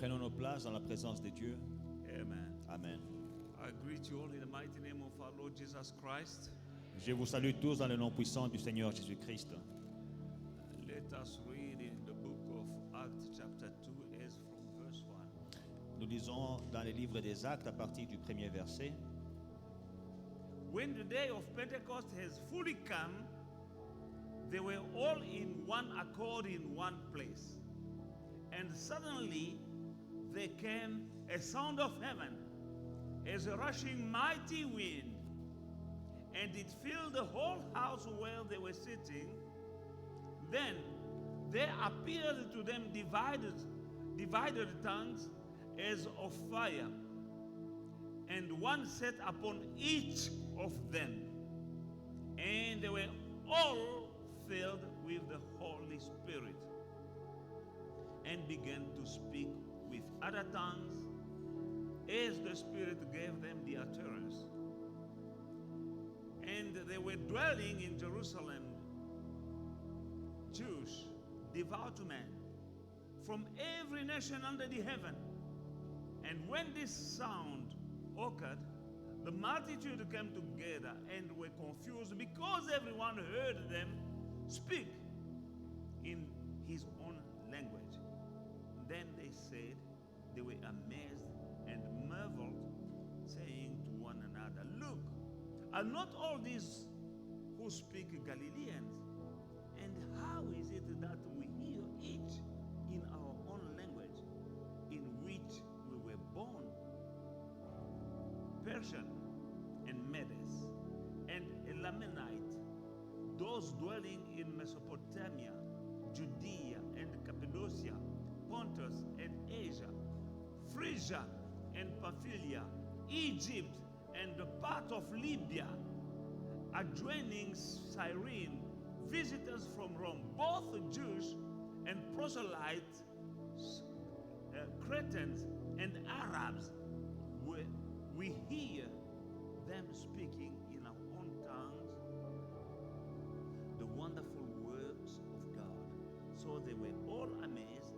prenons nos places dans la présence de Dieu. Amen. Amen. I greet you all in the mighty name of our Lord Jesus Christ. Je vous salue tous dans le nom puissant du Seigneur Jésus-Christ. Let us read in the book of Acts chapter 2 as from verse 1. Nous lisons dans les livres des Actes à partir du premier verset. When the day of Pentecost has fully come, they were all in one accord in one place. And suddenly there came a sound of heaven as a rushing mighty wind, and it filled the whole house where they were sitting. Then there appeared to them divided tongues as of fire, and one sat upon each of them. And they were all filled with the Holy Spirit, and began to speak with other tongues as the Spirit gave them the utterance. And they were dwelling in Jerusalem Jews, devout men, from every nation under the heaven. And when this sound occurred, the multitude came together and were confused because everyone heard them speak in his own language. Then they said they were amazed and marveled, saying to one another, "Look, are not all these who speak Galileans? And how is it that we hear each in our own language in which we were born?" Persian and Medes and Elamanite, those dwelling in Mesopotamia, Judea and Cappadocia, Pontus and Asia, Phrygia and Pamphylia, Egypt and the part of Libya, adjoining Cyrene, visitors from Rome, both Jews and proselytes, Cretans and Arabs, we hear them speaking in our own tongues the wonderful works of God. So they were all amazed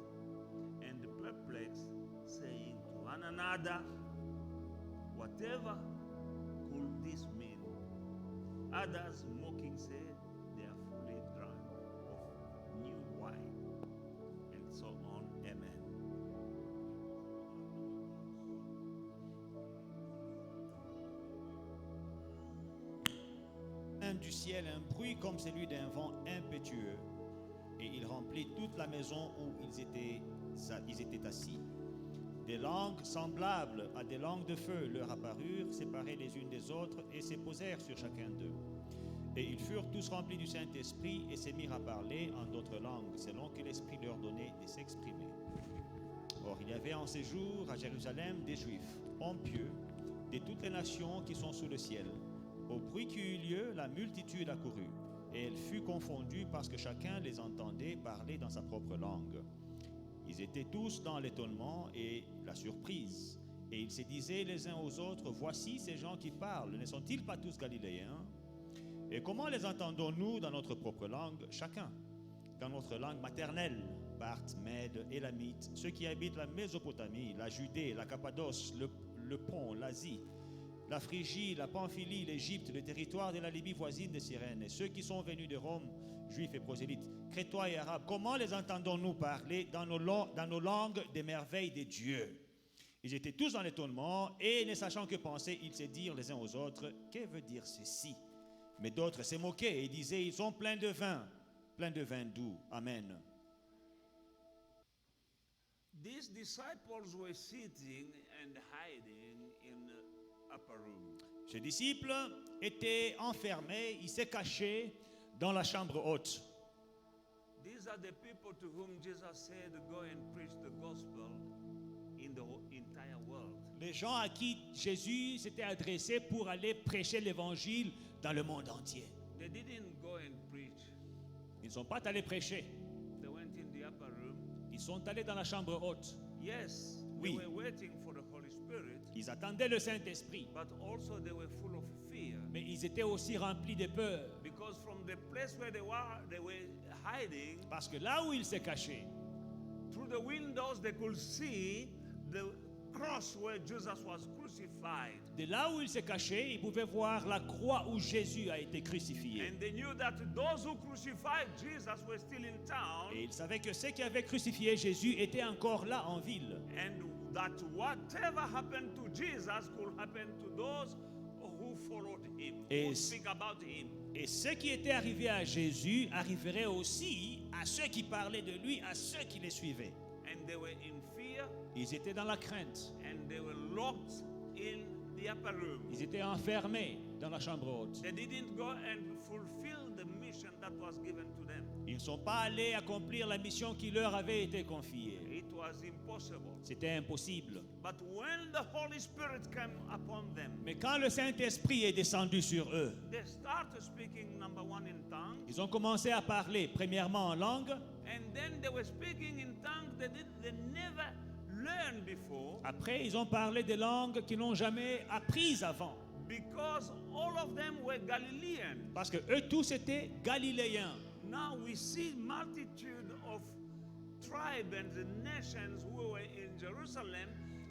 and perplexed, saying to one another, "Whatever could this mean?" Others mocking said, "They are fully drunk of new wine," and so on. Amen. Du ciel un bruit comme celui d'un vent impétueux, et il remplit toute la maison où ils étaient assis. Des langues semblables à des langues de feu leur apparurent, séparées les unes des autres, et se posèrent sur chacun d'eux. Et ils furent tous remplis du Saint-Esprit et se mirent à parler en d'autres langues, selon que l'Esprit leur donnait de s'exprimer. Or, il y avait en ces jours à Jérusalem des Juifs, hommes pieux, de toutes les nations qui sont sous le ciel. Au bruit qui eut lieu, la multitude accourut, et elle fut confondue parce que chacun les entendait parler dans sa propre langue. Ils étaient tous dans l'étonnement et la surprise, et ils se disaient les uns aux autres, "Voici ces gens qui parlent, ne sont-ils pas tous galiléens? Et comment les entendons-nous dans notre propre langue, chacun, dans notre langue maternelle, Parthes, Mèdes, Élamites, ceux qui habitent la Mésopotamie, la Judée, la Cappadoce, le Pont, l'Asie, la Phrygie, la Pamphylie, l'Égypte, le territoire de la Libye voisine de Cyrène, et ceux qui sont venus de Rome, juifs et prosélytes, crétois et arabes, comment les entendons-nous parler dans nos langues des merveilles de Dieu?" Ils étaient tous dans l'étonnement, et ne sachant que penser, ils se dirent les uns aux autres, "Que veut dire ceci?" Mais d'autres se moquaient et disaient, "Ils sont pleins de vin doux." Amen. These disciples were sitting and hiding in the upper room. Ces disciples étaient enfermés, ils se cachaient dans la chambre haute. These are the people to whom Jesus said, "Go and preach the gospel in the entire world." Les gens à qui Jésus s'était adressé pour aller prêcher l'évangile dans le monde entier. They didn't go and preach. Ils ne sont pas allés prêcher. They went in the upper room. Ils sont allés dans la chambre haute. Yes, Oui. they were waiting for the Holy Spirit, Ils attendaient le Saint-Esprit. but also they were full of fear. Mais ils étaient aussi remplis de peur. Because from the place where they were hiding, Parce que là où ils se cachaient, through the windows they could see the cross where Jesus was crucified. De là où il s'est caché, ils pouvaient voir la croix où Jésus a été crucifié. And they knew that those who crucified Jesus were still in town. Et ils savaient que ceux qui avaient crucifié Jésus étaient encore là en ville. And that whatever happened to Jesus could happen to those who followed him, who speak about him. Et ce qui était arrivé à Jésus arriverait aussi à ceux qui parlaient de lui, à ceux qui les suivaient. And they were in fear. Ils étaient dans la crainte. And they were locked in the upper room. Ils étaient enfermés dans la chambre haute. They didn't go and fulfill the mission that was given to them. Ils ne sont pas allés accomplir la mission qui leur avait été confiée. It was impossible. C'était impossible. But when the Holy Spirit came upon them, Mais quand le Saint-Esprit est descendu sur eux, they started speaking, number one, in tongues. ils ont commencé à parler premièrement en langue. And then they were speaking in tongues they never learned before. Après, ils ont parlé des langues qu'ils n'ont jamais apprises avant. Because all of them were Galileans. Parce que eux tous étaient galiléens. Now we see multitude of tribes and the nations who were in Jerusalem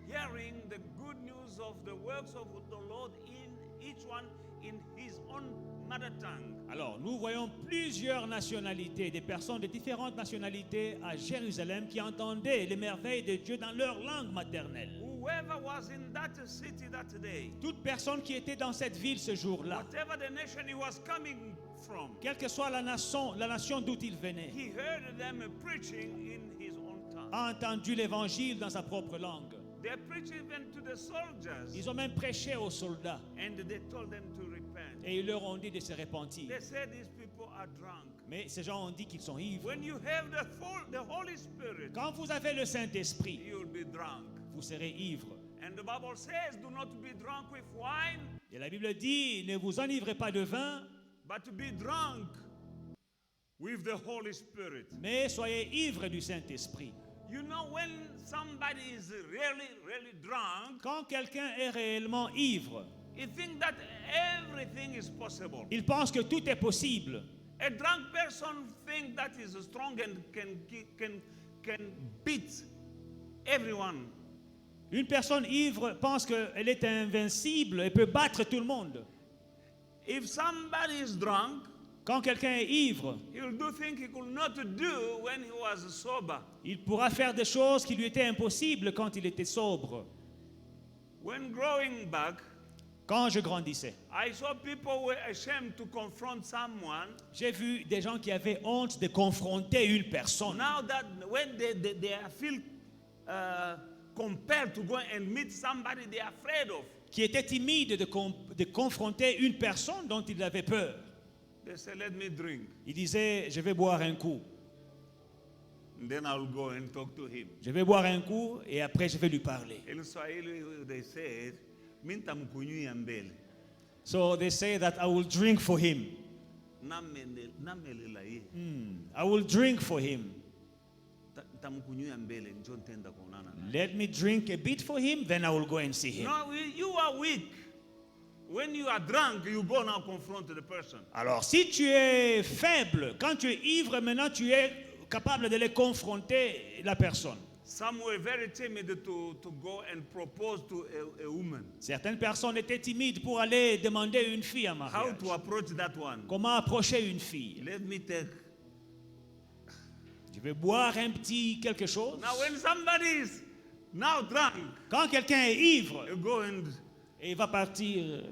hearing the good news of the works of the Lord in each one in his own mother tongue. Alors, nous voyons plusieurs nationalités, des personnes de différentes nationalités à Jérusalem qui entendaient les merveilles de Dieu dans leur langue maternelle. Whoever was in that city that day, Toute personne qui était dans cette ville ce jour-là, whatever the nation he was coming from, quelle que soit la nation d'où il venait, he heard them preaching in his own tongue. a entendu l'évangile dans sa propre langue. They preached even to the soldiers, Ils ont même prêché aux soldats and they told them to repent. et ils leur ont dit de se repentir. They said these people are drunk. Mais ces gens ont dit qu'ils sont ivres. When you have the Holy Spirit, Quand vous avez le Saint-Esprit, you'll be drunk. vous serez ivres. And the Bible says, do not be drunk with wine, Et la Bible dit, ne vous enivrez pas de vin, but be drunk with the Holy Spirit. mais soyez ivres du Saint-Esprit. You know, when somebody is really, really drunk, Quand quelqu'un est réellement ivre, he thinks that everything is possible. il pense que tout est possible. A drunk person thinks that he's strong and can beat everyone. Une personne ivre pense qu'elle est invincible et peut battre tout le monde. If somebody is drunk, Quand quelqu'un est ivre, he will do things he could not do when he was sober. il pourra faire des choses qui lui étaient impossibles quand il était sobre. When growing back, Quand je grandissais, I saw people were ashamed to confront someone. j'ai vu des gens qui avaient honte de confronter une personne. Now that when they feel compelled to go and meet somebody they are afraid of, Qui étaient timides de confronter une personne dont ils avaient peur. they say, let me drink. Il disait, je vais boire un coup. And then I'll go and talk to him. Je vais boire un coup et après je vais lui parler. In Swahili, they say, minta mkunywi mbele. So they say that I will drink for him. Namelela ye. I will drink for him. Tamkunywi mbele njo ntenda kuonana naye. Let me drink a bit for him, then I will go and see him. No, you are weak. When you are drunk, you go now confront the person. Alors, si tu es faible, quand tu es ivre, maintenant tu es capable de les confronter la personne. Some were very timid to go and propose to a woman. Certaines personnes étaient timides pour aller demander une fille en How mariage. to approach that one? Comment approcher une fille? Let me take. Je vais boire un petit quelque chose. Now, when somebody is now drunk, Quand quelqu'un est ivre, you go and, et il va partir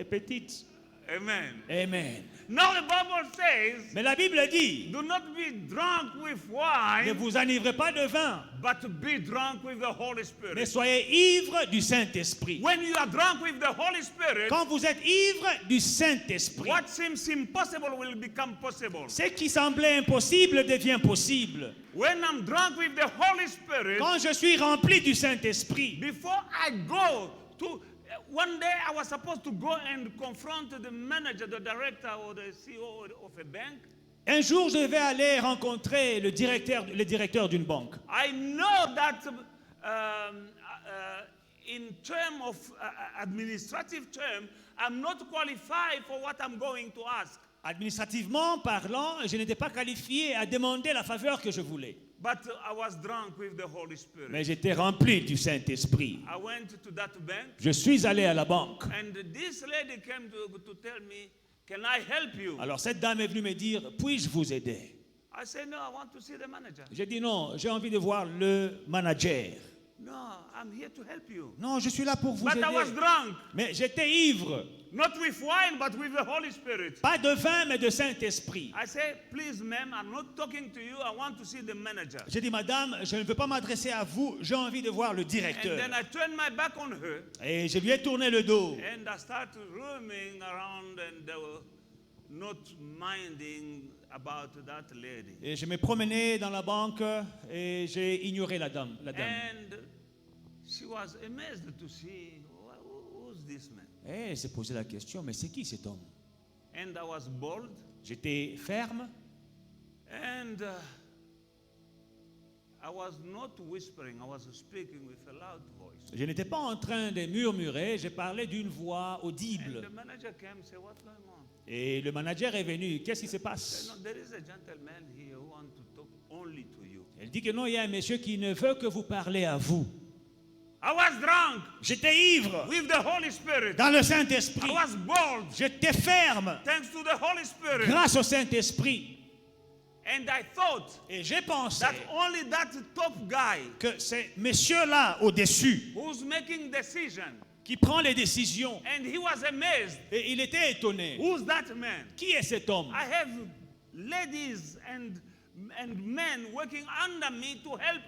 petite. amen. Amen. Now the Bible says, Mais la Bible dit, do not be drunk with ne wine, vous enivrez pas de vin, but be drunk with the Holy mais Spirit. soyez ivres du Saint-Esprit. When you are drunk with the Holy Spirit, Quand vous êtes ivre du Saint-Esprit, what seems impossible will become possible. ce qui semblait impossible devient possible. When I'm drunk with the Holy Spirit, Quand je suis rempli du Saint-Esprit, before I go to, one day I was supposed to go and confront the manager, the director, or the CEO of a bank. un jour je vais aller rencontrer le directeur d'une banque. I know that in terms of administrative term, I'm not qualified for what I'm going to ask. Administrativement parlant, je n'étais pas qualifié à demander la faveur que je voulais. But I was drunk with the Holy Spirit. Mais j'étais rempli du Saint-Esprit. I went to that bank, Je suis allé à la banque. and this lady came to tell me, "Can I help you?" Alors cette dame est venue me dire, puis-je vous aider? I said, "No, I want to see the manager." J'ai dit non, j'ai envie de voir le manager. "No, I'm here to help you." Non, je suis là pour vous But aider. I was drunk, Mais j'étais ivre. not with wine, but with the Holy Spirit. Pas de vin, mais de Saint-Esprit. I said, "Please, ma'am, I'm not talking to you. I want to see the manager." J'ai dit, madame, je ne veux pas m'adresser à vous, j'ai envie de voir le And directeur. then I turned my back on her, Et je lui ai tourné le dos. and I started roaming around and not minding about that lady. Et je me promenais dans la banque et j'ai ignoré la dame. And she was amazed to see, who's this man? Et elle s'est posé la question, mais c'est qui cet homme? And I was bold, J'étais ferme. and I was not whispering, I was speaking with a loud voice. Je n'étais pas en train de murmurer, je parlais d'une voix And audible. the manager came and said, "What's going on?" Et le manager est venu. Qu'est-ce qui se I said, passe? "No, there is a gentleman here who wants to talk only to you." Elle dit que non, il y a un monsieur qui ne veut que vous parler à vous. I was drunk J'étais ivre with the Holy Spirit. dans le I Saint-Esprit. was bold J'étais ferme thanks to the Holy Spirit. grâce au Saint-Esprit. And I thought Et j'ai pensé that only that top guy que c'est monsieur-là au-dessus who's making decision. qui prend les décisions. And he was amazed. Et il était étonné. Who's that man? Qui est cet homme? I have ladies and men working under me to help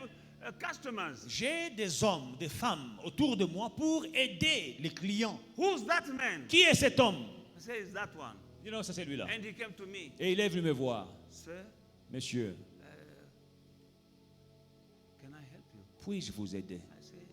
customers. J'ai des hommes, des femmes autour de moi pour aider les clients. Who's that man? Qui est cet homme? I say, "It's that one." Dis non, c'est celui-là. And he came to me. Et il est venu me voir. "Sir, Monsieur, can I help you?" puis-je vous aider? I say,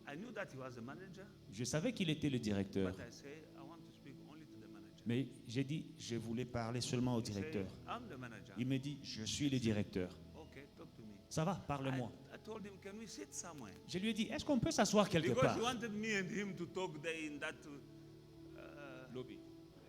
I knew that he was a manager, Je savais qu'il était le directeur. but I say, I want to speak only to the manager. Mais j'ai dit, je voulais parler seulement au He said, directeur. "I'm the manager." Il me dit, je suis le directeur. Okay, talk to me. Ça va, parle-moi. I told him, "Can we sit somewhere?" Je lui ai dit, est-ce qu'on peut s'asseoir quelque Because part? he wanted me and him to talk there in that Lobby.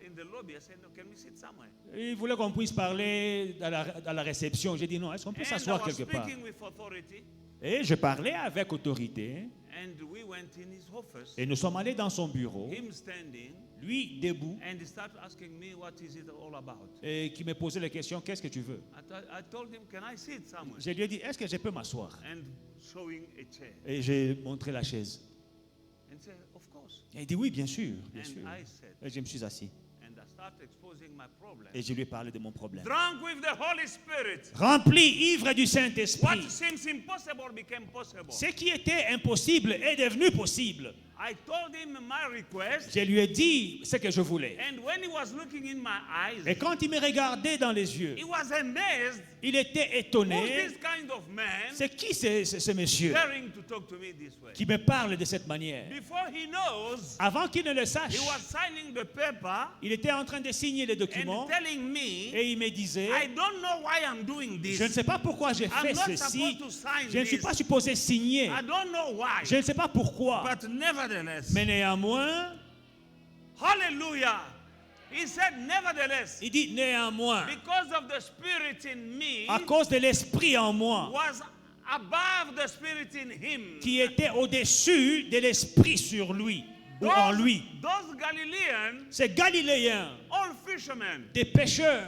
in the lobby. I said, "No, can we sit somewhere?" Il voulait qu'on puisse parler à la réception. J'ai dit, non, est-ce qu'on peut And I s'asseoir was quelque part? speaking with authority, Et je parlais avec autorité. and we went in his office, Et nous sommes allés dans son bureau, him standing, lui debout, and he started asking me, "What is it all about?" et qui me posait la question, qu'est-ce que tu veux? I told him, "Can I sit somewhere?" Je lui ai dit, est-ce que je peux m'asseoir? And showing a chair. Et j'ai montré la chaise. And said, "Of course." Et il dit, oui, bien sûr, bien And sûr. I said, Et je me suis assis. and I started exposing my problem. Et je lui ai parlé de mon problème. Drunk with the Holy Spirit. Rempli, ivre du What Saint-Esprit. seems impossible became possible. Ce qui était impossible est devenu possible. I told him my request, Je lui ai dit ce que je voulais. and when he was looking in my eyes, Et quand il me regardait dans les yeux, he was amazed. il était Who's étonné. this kind of man C'est qui ce monsieur daring to talk to me this way? qui me parle de cette manière? Before he knows, Avant qu'il ne le sache, he was signing the paper il était en train de signer les and documents telling me, et il me disait, "I don't know why I'm doing je ne this. sais pas pourquoi j'ai I'm fait not ceci. supposed to sign Je ne suis this. pas supposé signer. I don't know why. Je ne sais pas pourquoi. But nevertheless, Mais néanmoins, hallelujah. He said, nevertheless, il dit néanmoins, because of the spirit in me à cause de l'esprit en moi, was above the spirit in him. qui était au-dessus de l'esprit sur lui, ou en lui. Those Galileans, Ces Galiléens, all fishermen, des pêcheurs,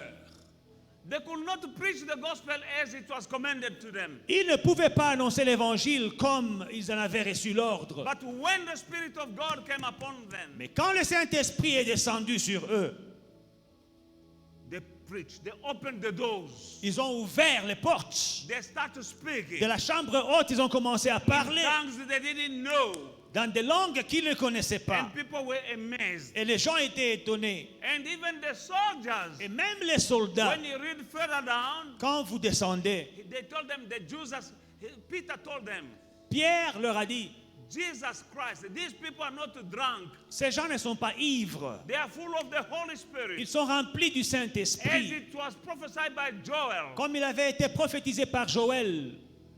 they could not preach the gospel as it was commanded to them. ils ne pouvaient pas annoncer l'évangile comme ils en avaient reçu l'ordre. But when the Spirit of God came upon them, Mais quand le Saint-Esprit est descendu sur eux, they preached, they opened the doors, ils ont ouvert les portes they started speaking. de la chambre haute, ils ont commencé à parler Tongues they didn't know. dans des langues qu'ils ne connaissaient pas. And people were amazed. Et les gens étaient étonnés. And even the soldiers, Et même les soldats, when you read further down, quand vous descendez, they told them that Peter told them, Pierre leur a dit, Jesus Christ, these people are not drunk. ces gens ne sont pas ivres. They are full of the Holy Ils Spirit. sont remplis du As Saint-Esprit. it was prophesied by Joel. Comme il avait été prophétisé par Joël.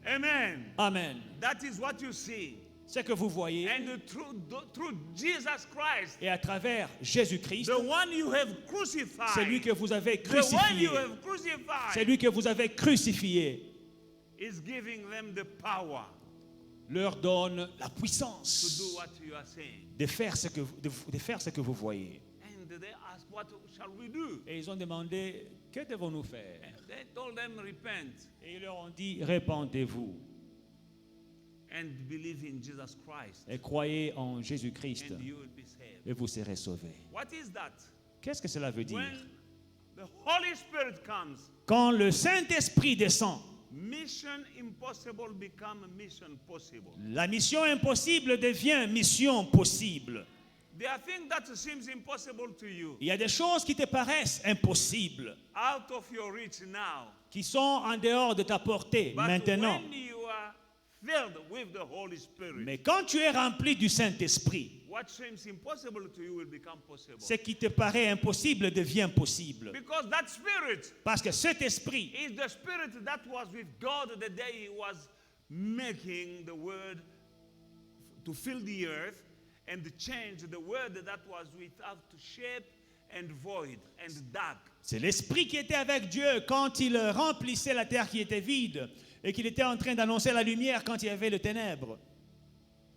Amen. Amen. That is what you see. Ce que vous voyez. And through Jesus Christ, Et à travers Jésus-Christ, the one you have crucified, c'est lui que vous avez the one crucifié. you have crucified, C'est lui que vous avez crucifié. is giving them the power leur donne la to puissance do what you are saying. de faire ce que vous voyez. And they asked, what shall we do? Et ils ont demandé, que devons-nous faire? And they told them, repent Et ils leur ont dit, répandez-vous and believe in Jesus Christ, et croyez en Jésus-Christ and you will be saved. et vous serez sauvés. What is that? Qu'est-ce que cela veut dire? When the Holy Spirit comes, Quand le Saint-Esprit descend, mission impossible become mission possible. la mission impossible devient mission possible. There are things that seems impossible to you, Il y a des choses qui te paraissent impossibles, out of your reach now. qui sont en dehors de ta portée But maintenant. when you are filled with the Holy Spirit, Mais quand tu es rempli du Saint-Esprit, what seems impossible to you will become possible. ce qui te paraît impossible devient possible. Because that Spirit Parce que cet esprit is the Spirit that was with God the day He was making the Word to fill the earth and change the Word that was without shape and void and dark. c'est l'esprit qui était avec Dieu quand il remplissait la terre qui était vide et qu'il était en train d'annoncer la lumière quand il y avait le ténèbre.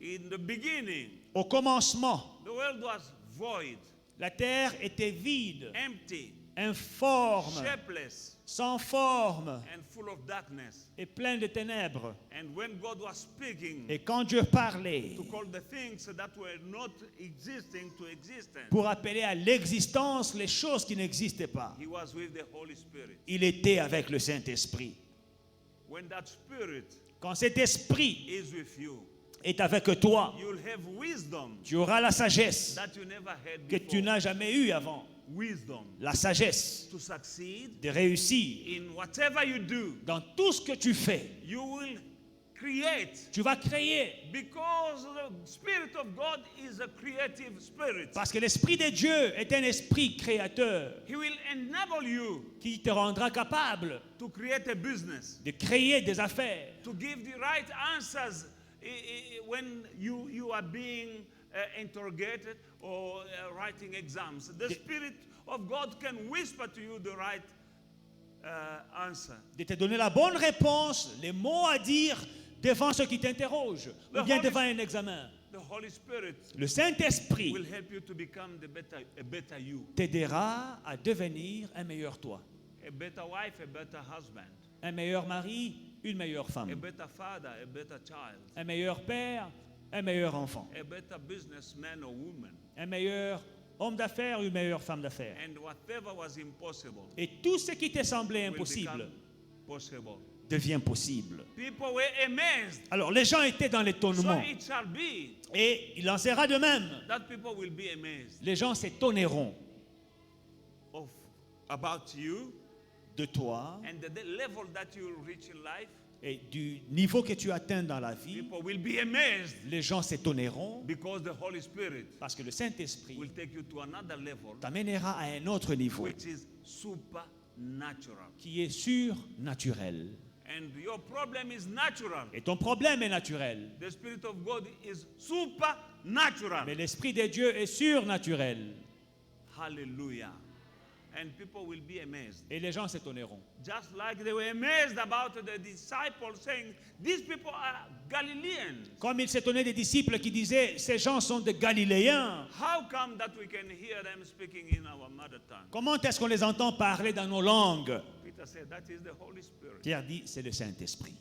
In the beginning, Au commencement, the world was void, la terre était vide, empty, informe, shapeless, sans forme and full of darkness. et pleine de ténèbres. And when God was speaking Et quand Dieu parlait to call the things that were not existing to existence, pour appeler à l'existence les choses qui n'existaient pas, He was with the Holy Spirit. il était avec le Saint-Esprit. When that Spirit Quand cet esprit is with you, est avec toi, you'll have wisdom tu auras la sagesse that you never had que before. tu n'as jamais eue avant. Wisdom La sagesse to succeed de réussir in whatever you do. dans tout ce que tu fais. You will create, Tu vas créer because the Spirit of God is a creative spirit. parce que l'esprit de Dieu est un esprit créateur He will enable you qui te rendra capable to create a business, de créer des affaires, to give the right answers when you are being interrogated or writing exams. The Spirit of God can whisper to you the right answer. de te donner la bonne réponse, les mots à dire devant ceux qui t'interrogent ou bien devant un examen. The Holy Spirit Le Saint-Esprit will help you to become a better you, t'aidera à devenir un meilleur toi, a better wife, a better husband, un meilleur mari, une meilleure a femme, better father, a better child, un meilleur père, un meilleur enfant, a better businessman or woman. un meilleur homme d'affaires, une meilleure femme d'affaires. And whatever was impossible Et tout ce qui te semblait will impossible become possible. devient possible. People were amazed. Alors les gens étaient dans So l'étonnement. it shall be Et il en sera de même. that people will be amazed Les gens s'étonneront of about you de toi and the level that you will reach in life. et du niveau que tu atteins dans la vie. People will be amazed Les gens s'étonneront because the Holy Spirit parce que le Saint-Esprit will take you to another level t'amènera à un autre niveau which is supernatural. qui est surnaturel. And your problem is natural. Et ton problème est naturel. The Spirit of God is supernatural. Mais l'Esprit de Dieu est surnaturel. Hallelujah. And people will be amazed. Et les gens s'étonneront. Just like they were amazed about the disciples saying, these people are Galileans. Comme ils s'étonnaient des disciples qui disaient, ces gens sont des Galiléens. How come that we can hear them speaking in our mother tongue? Comment est-ce qu'on les entend parler dans nos langues? Peter said, that is the Holy Spirit. Pierre dit, c'est le Saint-Esprit.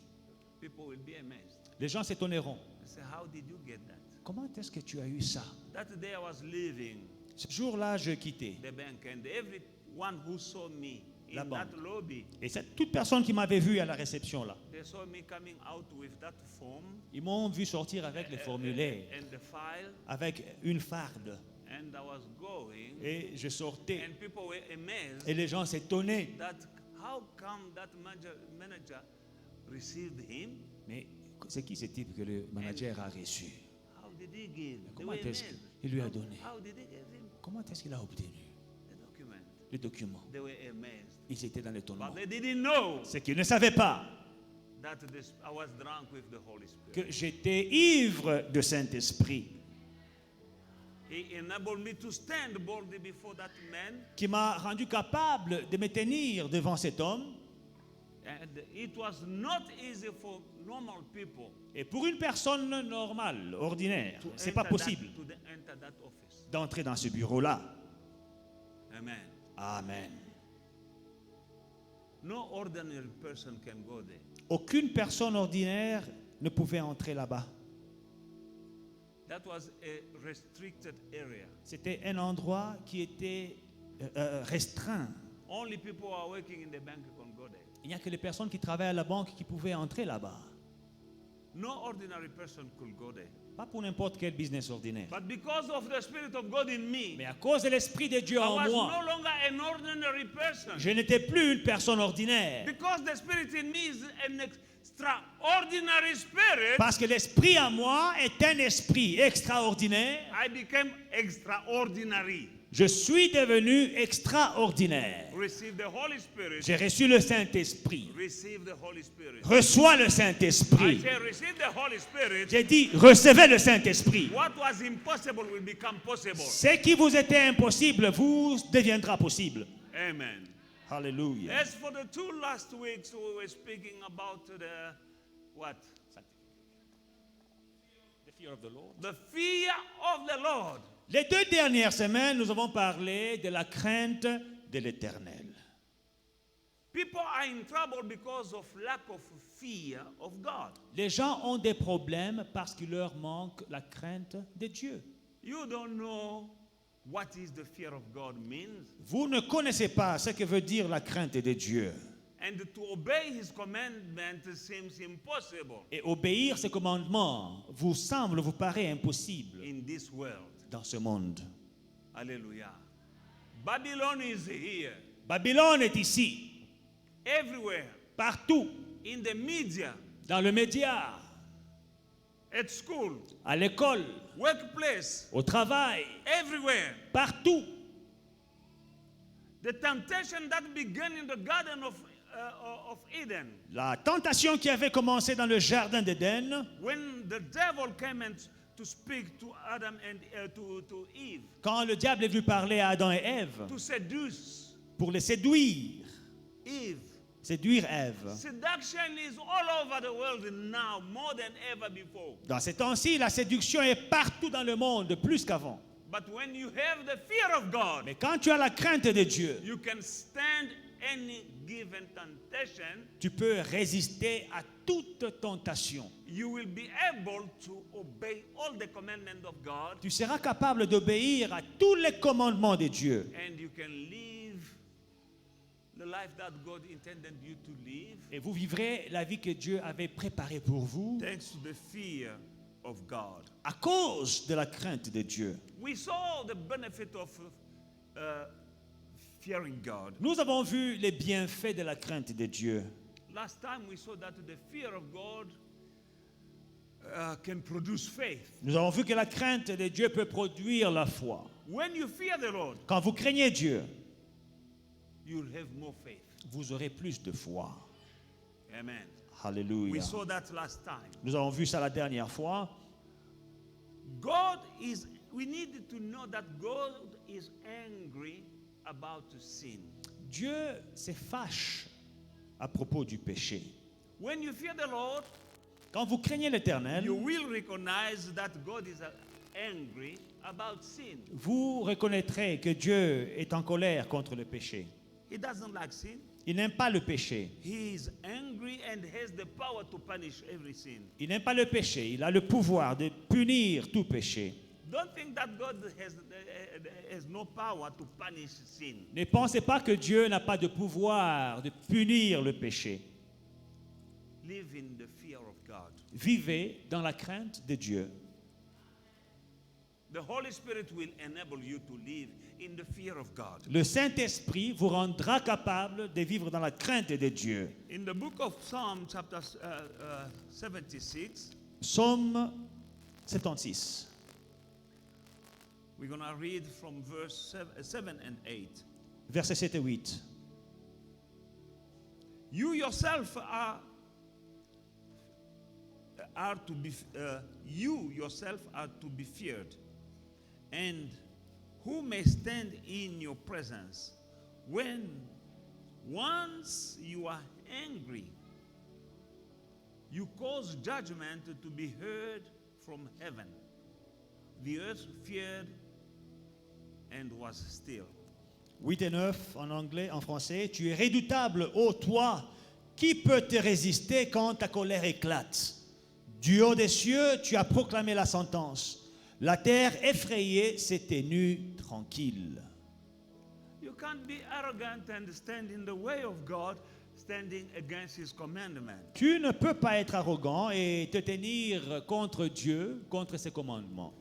People will be amazed. Les gens s'étonneront. They say, how did you get that? Comment est-ce que tu as eu ça? That day I was leaving Ce jour-là, je quittais the bank, and everyone who saw me La in that banque. lobby, Et toute personne qui m'avait vu à la réception là, they saw me coming out with that form ils m'ont vu sortir avec les formulaires, and the file, avec une farde. and I was going, Et je sortais. and people were amazed Et les gens s'étonnaient. that how come that manager received him? Mais c'est qui ce type que le manager a reçu? How did he give? They Comment were est-ce amazed. qu'il lui a donné? How did he give him Comment est-ce qu'il a obtenu the document? le document? They were amazed. Ils étaient dans l'étonnement. But they didn't know C'est qu'ils ne savaient pas that I was drunk with the Holy Spirit. que j'étais ivre de Saint-Esprit, He enabled me to stand boldly before that man qui m'a rendu capable de me tenir devant cet homme And it was not easy for normal people Et pour une personne normale, ordinaire, to c'est pas enter possible enter that office. d'entrer dans ce bureau-là. Amen. Amen. No ordinary person can go there. Aucune personne ordinaire ne pouvait entrer là-bas. That was a restricted area. C'était un endroit qui était restreint. Only people who are working in the bank can go there. Il n'y a que les personnes qui travaillent à la banque qui pouvaient entrer là-bas. No ordinary person could go there. Pas pour n'importe quel business ordinaire. But because of the Spirit of God in me, Mais à cause de l'Esprit de Dieu I en was moi, no longer an ordinary person. je n'étais plus une personne ordinaire. Because the Spirit in me is an extraordinary spirit, Parce que l'Esprit en moi est un esprit extraordinaire. I became extraordinary. Je suis devenu extraordinaire. Receive the Holy Spirit. J'ai reçu le Saint-Esprit. Receive the Holy Spirit. Reçois le I Saint-Esprit. say, receive the Holy Spirit. J'ai dit, recevez le Saint-Esprit. What was impossible will become possible. Ce qui vous était impossible vous deviendra possible. Amen. Alléluia. As for the 2 last weeks, we were speaking about the what? The fear of the Lord. The fear of the Lord. Les 2 dernières semaines, nous avons parlé de la crainte de l'Éternel. People are in trouble because of lack of fear of God. Les gens ont des problèmes parce qu'il leur manque la crainte de Dieu. You don't know what is the fear of God means. Vous ne connaissez pas ce que veut dire la crainte de Dieu. And to obey his commandment seems impossible Et obéir ses commandements vous paraît impossible in this world. dans ce monde. Hallelujah. Babylon is here, Babylone est ici, everywhere, partout, in the media, dans le média, at school, à l'école, workplace, au travail, everywhere. partout. The temptation that began in the Garden of Eden, La tentation qui avait commencé dans le jardin d'Éden, when the devil came and to speak to Adam and to Eve, quand le diable est venu parler à Adam et Ève to seduce pour les séduire, Eve. séduire Ève. Seduction is all over the world now, more than ever before. Dans ces temps-ci, la séduction est partout dans le monde, plus qu'avant. But when you have the fear of God, Mais quand tu as la crainte de Dieu, you can stand any given temptation. tu peux résister à toute tentation. You will be able to obey all the commandments of God, Tu seras capable d'obéir à tous les commandements de Dieu. and you can live the life that God intended you to live, Et vous vivrez la vie que Dieu avait préparée pour vous thanks to the fear of God. à cause de la crainte de Dieu. We saw the benefit of fearing God. Nous avons vu les bienfaits de la crainte de Dieu. Last time we saw that the fear of God can produce faith. Nous avons vu que la crainte de Dieu peut produire la foi. When you fear the Lord, Quand vous craignez Dieu, you'll have more faith. vous aurez plus de foi. Amen. We Alléluia. saw that last time. Nous avons vu ça la dernière fois. We need to know that God is angry about sin. Dieu se fâche à propos du péché. When you fear the Lord, Quand vous craignez l'Éternel, you will recognize that God is angry about sin. vous reconnaîtrez que Dieu est en colère contre le péché. He doesn't like sin. Il n'aime pas le péché. He is angry and has the power to punish every sin. Il n'aime pas le péché. Il a le pouvoir de punir tout péché. Don't think that God has no power to punish sin. Ne pensez pas que Dieu n'a pas de pouvoir de punir le péché. Live in the fear of God. Vivez dans la crainte de Dieu. The Holy Spirit will enable you to live in the fear of God. Le Saint-Esprit vous rendra capable de vivre dans la crainte de Dieu. In the book of Psalm, chapter 76, Psaume 76. we're going to read from verse 7 and 8. Versets 7 et 8. You yourself are to be feared, and who may stand in your presence when once you are angry. You caused judgment to be heard from heaven. The earth feared and was still. 8 et 9 en anglais, en français. Tu es redoutable, ô toi. Qui peut te résister quand ta colère éclate? Du haut des cieux, tu as proclamé la sentence. La terre effrayée s'est tenue tranquille. You can't be arrogant and stand in the way of God, standing against his commandment. Tu ne peux pas être arrogant et te tenir contre Dieu, contre ses commandements.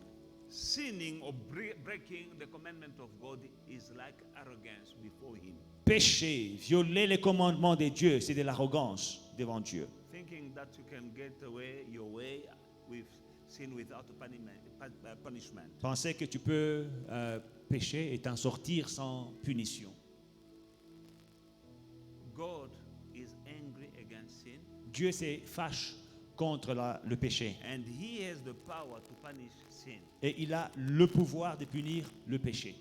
Sinning or breaking the commandment of God is like arrogance before him. Pécher, violer les commandements de Dieu, c'est de l'arrogance devant Dieu. Thinking that you can get away your way with sin without punishment. Penser que tu peux pécher et t'en sortir sans punition. God is angry against sin. Dieu se fâche contre le péché. And he has the power to punish sin. Et il a le pouvoir de punir le péché.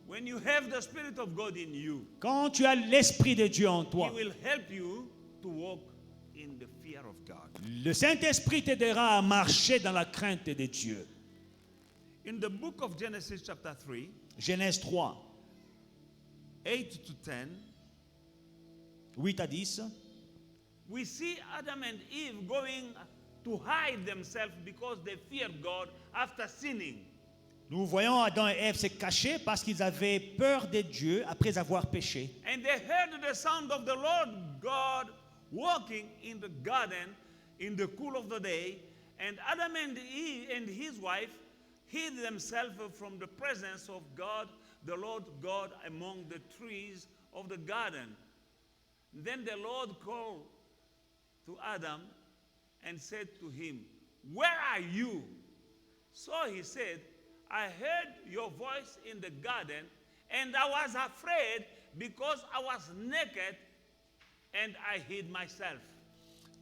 When you have the Spirit of God in you, Quand tu as l'Esprit de Dieu en he toi, will help you to walk in the fear of God. le Saint-Esprit t'aidera à marcher dans la crainte de Dieu. In the book of Genesis chapter 3, Genèse 3, 8 to 10, 8 à 10. we see Adam and Eve going to hide themselves because they feared God after sinning. Nous voyons Adam et Ève se cacher parce qu'ils avaient peur de Dieu après avoir péché. And they heard the sound of the Lord God walking in the garden in the cool of the day. And Adam and Eve and his wife hid themselves from the presence of God, the Lord God, among the trees of the garden. Then the Lord called to Adam and said to him, "Where are you?" So he said, "I heard your voice in the garden, and I was afraid because I was naked, and I hid myself."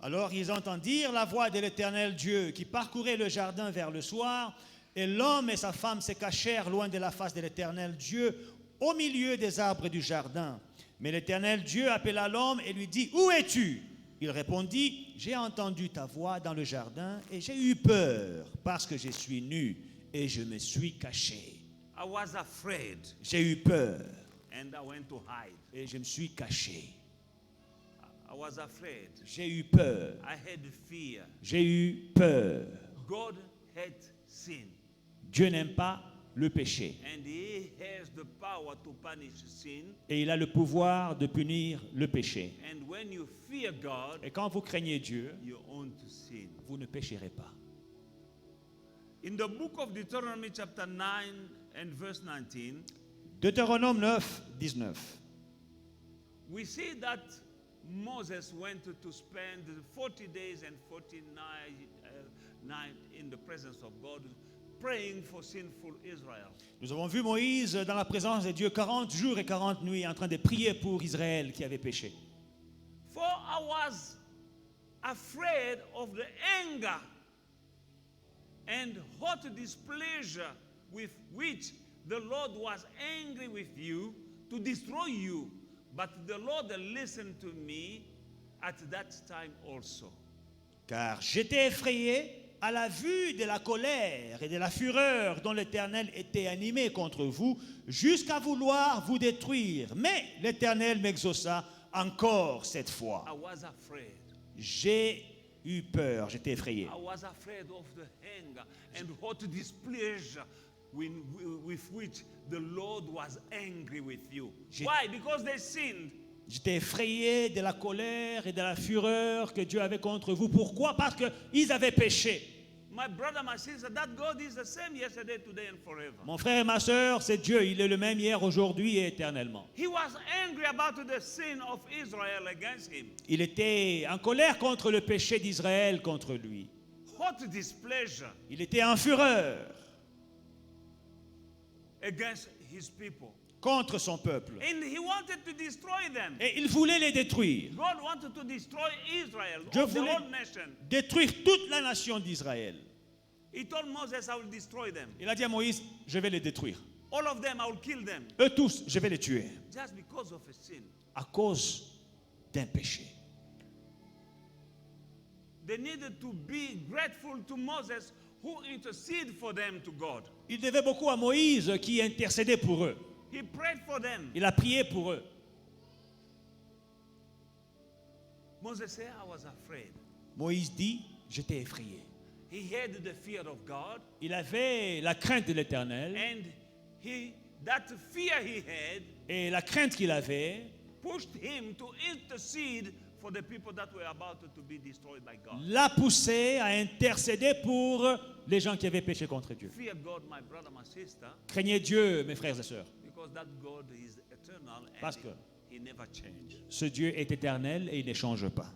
Alors ils entendirent la voix de l'Éternel Dieu qui parcourait le jardin vers le soir, et l'homme et sa femme se cachèrent loin de la face de l'Éternel Dieu, au milieu des arbres du jardin. Mais l'Éternel Dieu appela l'homme et lui dit, « Où es-tu » Il répondit, « J'ai entendu ta voix dans le jardin et j'ai eu peur parce que je suis nu et je me suis caché. I was afraid, J'ai eu peur and I went to hide. et je me suis caché. I was afraid. J'ai eu peur. I had fear. J'ai eu peur. God hates sin, Dieu n'aime pas le péché. and he has the power to punish sin. Et il a le pouvoir de punir le péché. And when you fear God, Et quand vous craignez Dieu, you own to sin. vous ne pécherez pas. In the book of Deuteronomy chapter 9 and verse 19, Deutéronome 9, 19. we see that Moses went to spend 40 days and 40 nights in the presence of God, praying for sinful Israel. Nous avons vu Moïse dans la présence de Dieu 40 jours et 40 nuits en train de prier pour Israël qui avait péché. For I was afraid of the anger and hot displeasure with which the Lord was angry with you to destroy you. But the Lord listened to me at that time also. Car j'étais effrayé à la vue de la colère et de la fureur dont l'Éternel était animé contre vous, jusqu'à vouloir vous détruire. Mais l'Éternel m'exauça encore cette fois. I was afraid. J'ai eu peur, j'étais effrayé. I was afraid of the anger and hot displeasure with which the Lord was angry with you. Why? Because they sinned. J'étais effrayé de la colère et de la fureur que Dieu avait contre vous. Pourquoi? Parce qu'ils avaient péché. My brother, my sister, that God is the same yesterday, today and forever. Mon frère et ma sœur, c'est Dieu. Il est le même hier, aujourd'hui et éternellement. He was angry about the sin of Israel against him. Il était en colère contre le péché d'Israël contre lui. Hot displeasure Il était en fureur against his people. contre son peuple. And he wanted to destroy them. Et il voulait les détruire. God wanted to destroy Israel, Dieu the voulait whole nation. détruire toute la nation d'Israël. He told Moses, I will destroy them. Il a dit à Moïse, je vais les détruire. All of them, I will kill them. Eux tous, je vais les tuer. Just because of a sin. À cause d'un péché. They needed to be grateful to Moses who interceded for them to God. Il devait beaucoup à Moïse qui intercédait pour eux. He prayed for them. Il a prié pour eux. Moses said, I was afraid. Moïse dit, j'étais effrayé. He had the fear of God, Il avait la crainte de l'Éternel. and that fear he had Et la crainte qu'il avait pushed him to intercede for the people that were about to be destroyed by God. l'a poussé à intercéder pour les gens qui avaient péché contre Dieu. Fear God, my brother, my sister, Craignez Dieu, mes frères et sœurs, because that God is eternal Parce and que he never changes. ce Dieu est éternel et il ne change pas.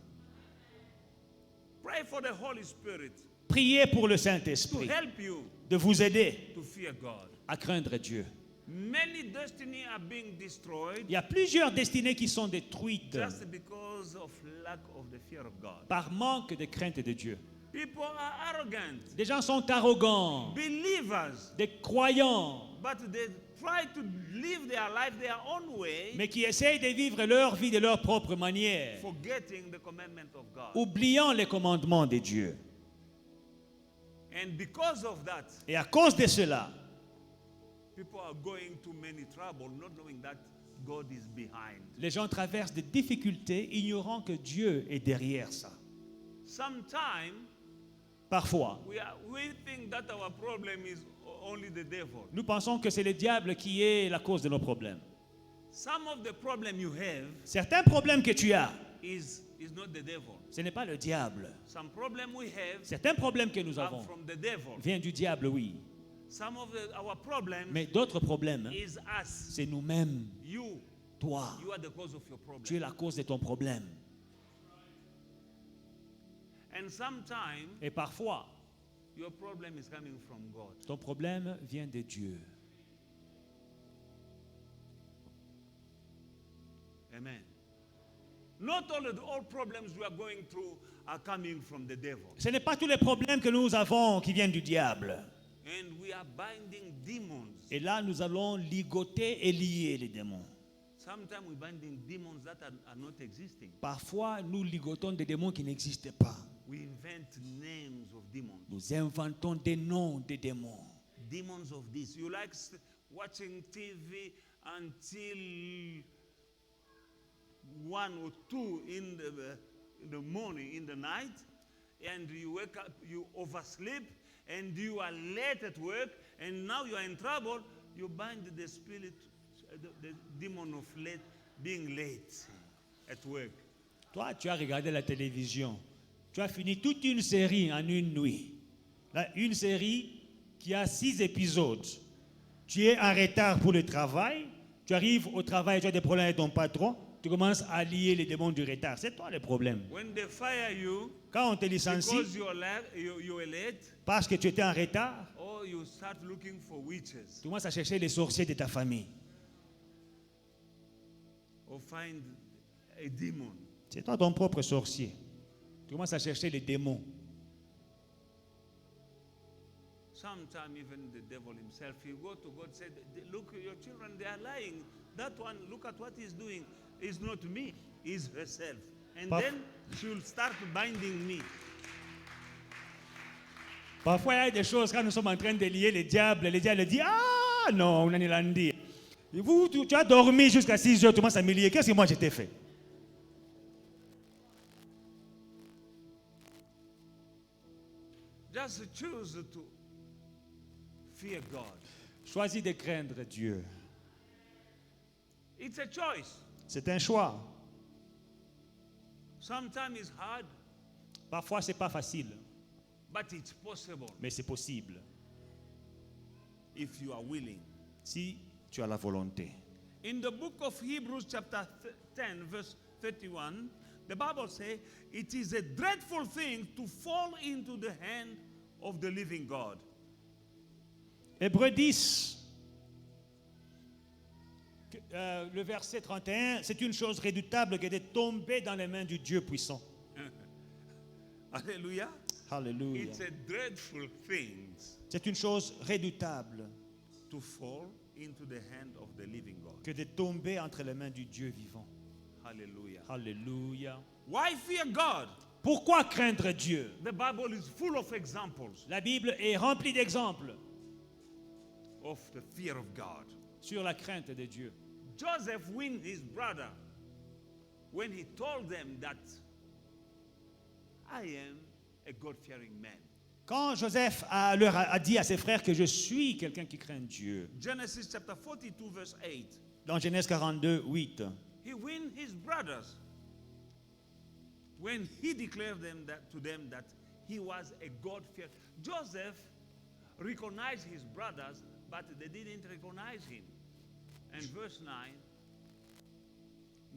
Pray for the Holy Spirit Priez pour le to Saint-Esprit help you de vous aider to fear God. à craindre Dieu. Many destinies are being destroyed Il y a plusieurs destinées qui sont détruites just because of lack of the fear of God. par manque de crainte de Dieu. People are arrogant, Des gens sont arrogants, believers, des croyants, but they try to live their life their own way, mais qui essayent de vivre leur vie de leur propre manière, forgetting the commandment of God. oubliant les commandements de Dieu. And because of that, Et à cause de cela, people are going through many trouble, not knowing that God is behind. les gens traversent des difficultés ignorant que Dieu est derrière ça. Sometimes Parfois, we think that our problem is only the devil. nous pensons que c'est le diable qui est la cause de nos problèmes. Some of the problem you have Certains problèmes que tu as, is not the devil. ce n'est pas le diable. Some problem we have Certains problèmes que nous are avons from the devil. viennent du diable, oui. Some of our problems Mais d'autres problèmes, is us. c'est nous-mêmes. You Toi, are the cause of your tu es problem. la cause de ton problème. And sometimes Et parfois, your problem is coming from God. ton problème vient de Dieu. Amen. Not all problems we are going through are coming from the devil. Ce n'est pas tous les problèmes que nous avons qui viennent du diable. And we are binding demons. Et là, nous allons ligoter et lier les démons. Sometimes we're binding demons that are not existing. Parfois, nous ligotons des démons qui n'existent pas. We invent names of demons. Nous inventons des noms de démons. Demons of this. You like watching TV until 1 or 2 in the morning, in the night, and you wake up, you oversleep, and you are late at work, and now you are in trouble. You bind the spirit, the demon of late, being late at work. Toi, tu as regardé la télévision. Tu as fini toute une série en une nuit. Là, une série qui a 6 épisodes. Tu es en retard pour le travail. Tu arrives au travail, tu as des problèmes avec ton patron. Tu commences à lier les démons du retard. C'est toi le problème. When they fire you, Quand on te licencie because you are late, parce que tu étais en retard, or you start looking for witches, tu commences à chercher les sorciers de ta famille. or find a demon. C'est toi ton propre sorcier. Tu commences à chercher les démons. Sometimes even the devil himself, he go to God, said, "Look, your children, they are lying. That one, look at what he's doing. It's not me, it's herself." And Paf- then she'll start binding me. Parfois, il y a des choses, quand nous sommes en train de lier le diable dit, ah non, on a dit. Tu as dormi jusqu'à 6 heures, tu commences à me lier. Qu'est-ce que moi je t'ai fait? Just choose to fear God. Choisis de craindre Dieu. It's a choice. C'est un choix. Sometimes it's hard, Parfois, ce n'est pas facile, but it's possible mais c'est possible if you are willing. si tu as la volonté. In the book of Hebrews, chapter 10, verse 31, the Bible says, "It is a dreadful thing to fall into the hand of the living God." Hébreux 10, le verset 31, c'est une chose redoutable que de tomber dans les mains du Dieu puissant. Hallelujah. Alléluia. It's a dreadful thing C'est une chose redoutable to fall into the hand of the living God. que de tomber entre les mains du Dieu vivant. Hallelujah. Alléluia. Why fear God? Pourquoi craindre Dieu? The Bible is full of examples La Bible est remplie d'exemples of the fear of God. sur la crainte de Dieu. Joseph win his brother when he told them that I am a God-fearing man. Quand Joseph leur a dit à ses frères que je suis quelqu'un qui craint Dieu, Genesis chapter 42 verse 8. dans Genèse 42, 8, He win his brothers when he declared to them that he was a God-fearing. Joseph recognized his brothers, but they didn't recognize him. And verse 9,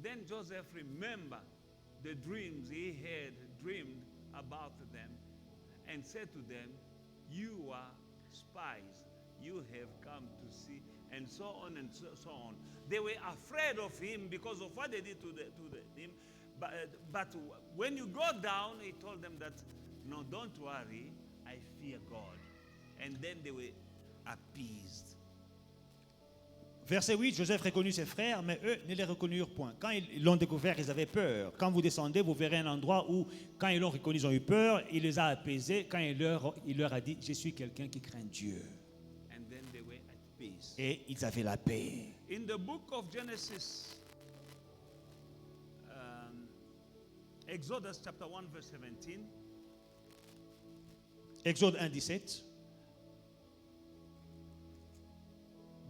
then Joseph remembered the dreams he had dreamed about them and said to them, you are spies, you have come to see, and so on and so on. They were afraid of him because of what they did to him. But when you go down, he told them that, no, don't worry, I fear God. And then they were appeased. Verset 8, Joseph reconnut ses frères, mais eux ne les reconnurent point. Quand ils l'ont découvert, ils avaient peur. Quand vous descendez, vous verrez un endroit où, quand ils l'ont reconnu, ils ont eu peur. Il les a apaisés. Quand il leur a dit, je suis quelqu'un qui craint Dieu. And then they were at peace. Et ils avaient la paix. In the book of Genesis, Exodus chapter 1 verse 17, Exode 1, 17.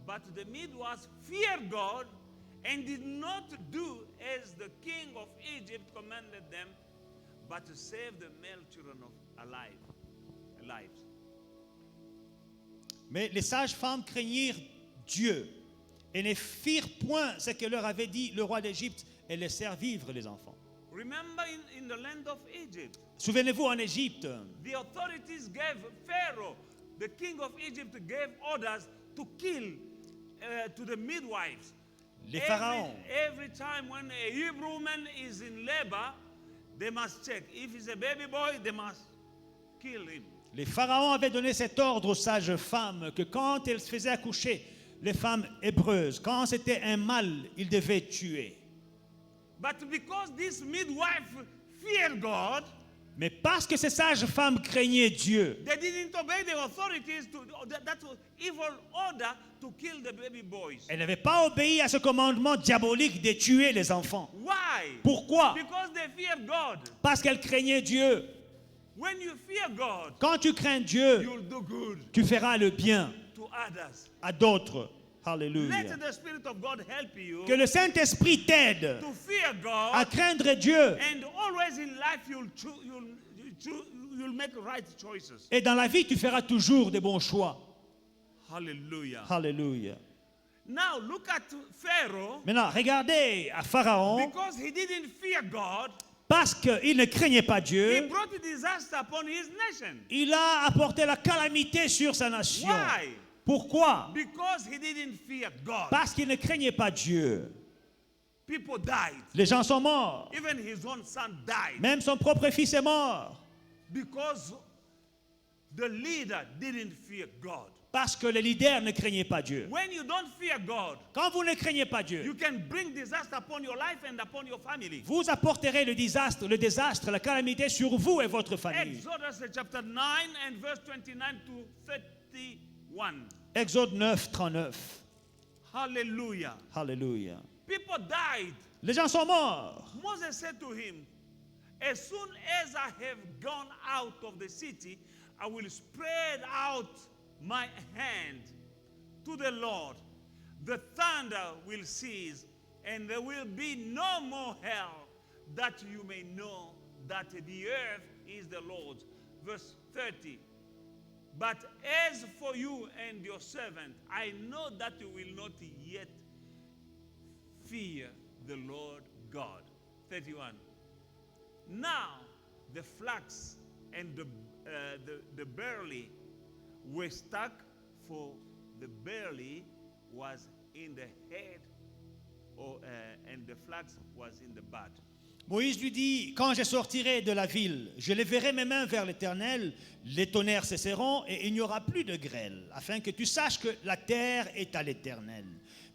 but the midwives feared God and did not do as the king of Egypt commanded them, but to save the male children alive. Mais les sages-femmes craignirent Dieu et ne firent point ce que leur avait dit le roi d'Égypte et laissèrent vivre les enfants. Remember in the land of Egypt, Souvenez-vous, en Égypte, the authorities gave Pharaoh, the king of Egypt, gave orders to kill to the midwives. les pharaons, Every time when a Hebrew woman is in labor, they must check. If it's a baby boy, they must kill him. les pharaons avaient donné cet ordre aux sages-femmes que quand elles se faisaient accoucher, les femmes hébreuses, quand c'était un mâle, ils devaient tuer. But because this midwife feared God, Mais parce que ces sages-femmes craignaient Dieu, they didn't obey the authorities to that evil order to kill the baby boys. elles n'avaient pas obéi à ce commandement diabolique de tuer les enfants. Why? Pourquoi? Because they feared God. Parce qu'elles craignaient Dieu. When you fear God, Quand tu crains Dieu, you'll do good tu feras le bien to others. à d'autres. Alléluia. Let the Spirit of God help you Que le Saint-Esprit t'aide to fear à God, craindre Dieu. and always in life you'll make right choices. Et dans la vie, tu feras toujours des bons choix. Hallelujah. Alléluia. Now look at Pharaoh. Maintenant, regardez à Pharaon. Because he didn't fear God, Parce qu'il ne craignait pas he Dieu, brought a disaster upon his nation. il a apporté la calamité sur sa nation. Why? Pourquoi? Because he didn't fear God. Parce qu'il ne craignait pas Dieu. People died. Les gens sont morts. Even his own son died. Même son propre fils est mort. Because the leader didn't fear God. Parce que les leaders ne craignaient pas Dieu. When you don't fear God, Quand vous ne craignez pas Dieu, you can bring disaster upon your life and upon your family. vous apporterez le désastre, la calamité sur vous et votre famille. Exodus chapter 9 and verse 29 to 31. Exode 9, 39. Hallelujah. Alléluia. People died. Les gens sont morts. Moses said to him, as soon as I have gone out of the city, I will spread out my hand to the Lord. The thunder will cease, and there will be no more hell, that you may know that the earth is the Lord's. Verse 30. But as for you and your servant, I know that you will not yet fear the Lord God. 31. Now the flax and the barley were stuck, for the barley was in the head, and the flax was in the bud. Moïse lui dit, quand je sortirai de la ville, je lèverai mes mains vers l'Éternel, les tonnerres cesseront et il n'y aura plus de grêle, afin que tu saches que la terre est à l'Éternel.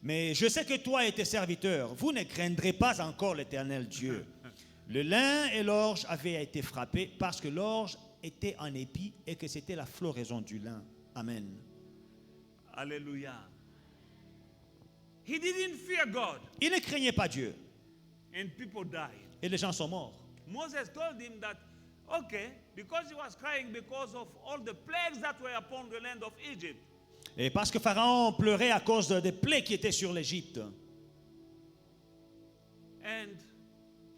Mais je sais que toi et tes serviteurs, vous ne craindrez pas encore l'Éternel Dieu. Le lin et l'orge avaient été frappés parce que l'orge était en épi et que c'était la floraison du lin. Amen. Hallelujah. He didn't fear God, Il ne craignait pas Dieu and people died. et les gens sont morts. Moses told him that, okay, because he was crying because of all the plagues that were upon the land of Egypt. Et parce que Pharaon pleurait à cause des plaies qui étaient sur l'Égypte. And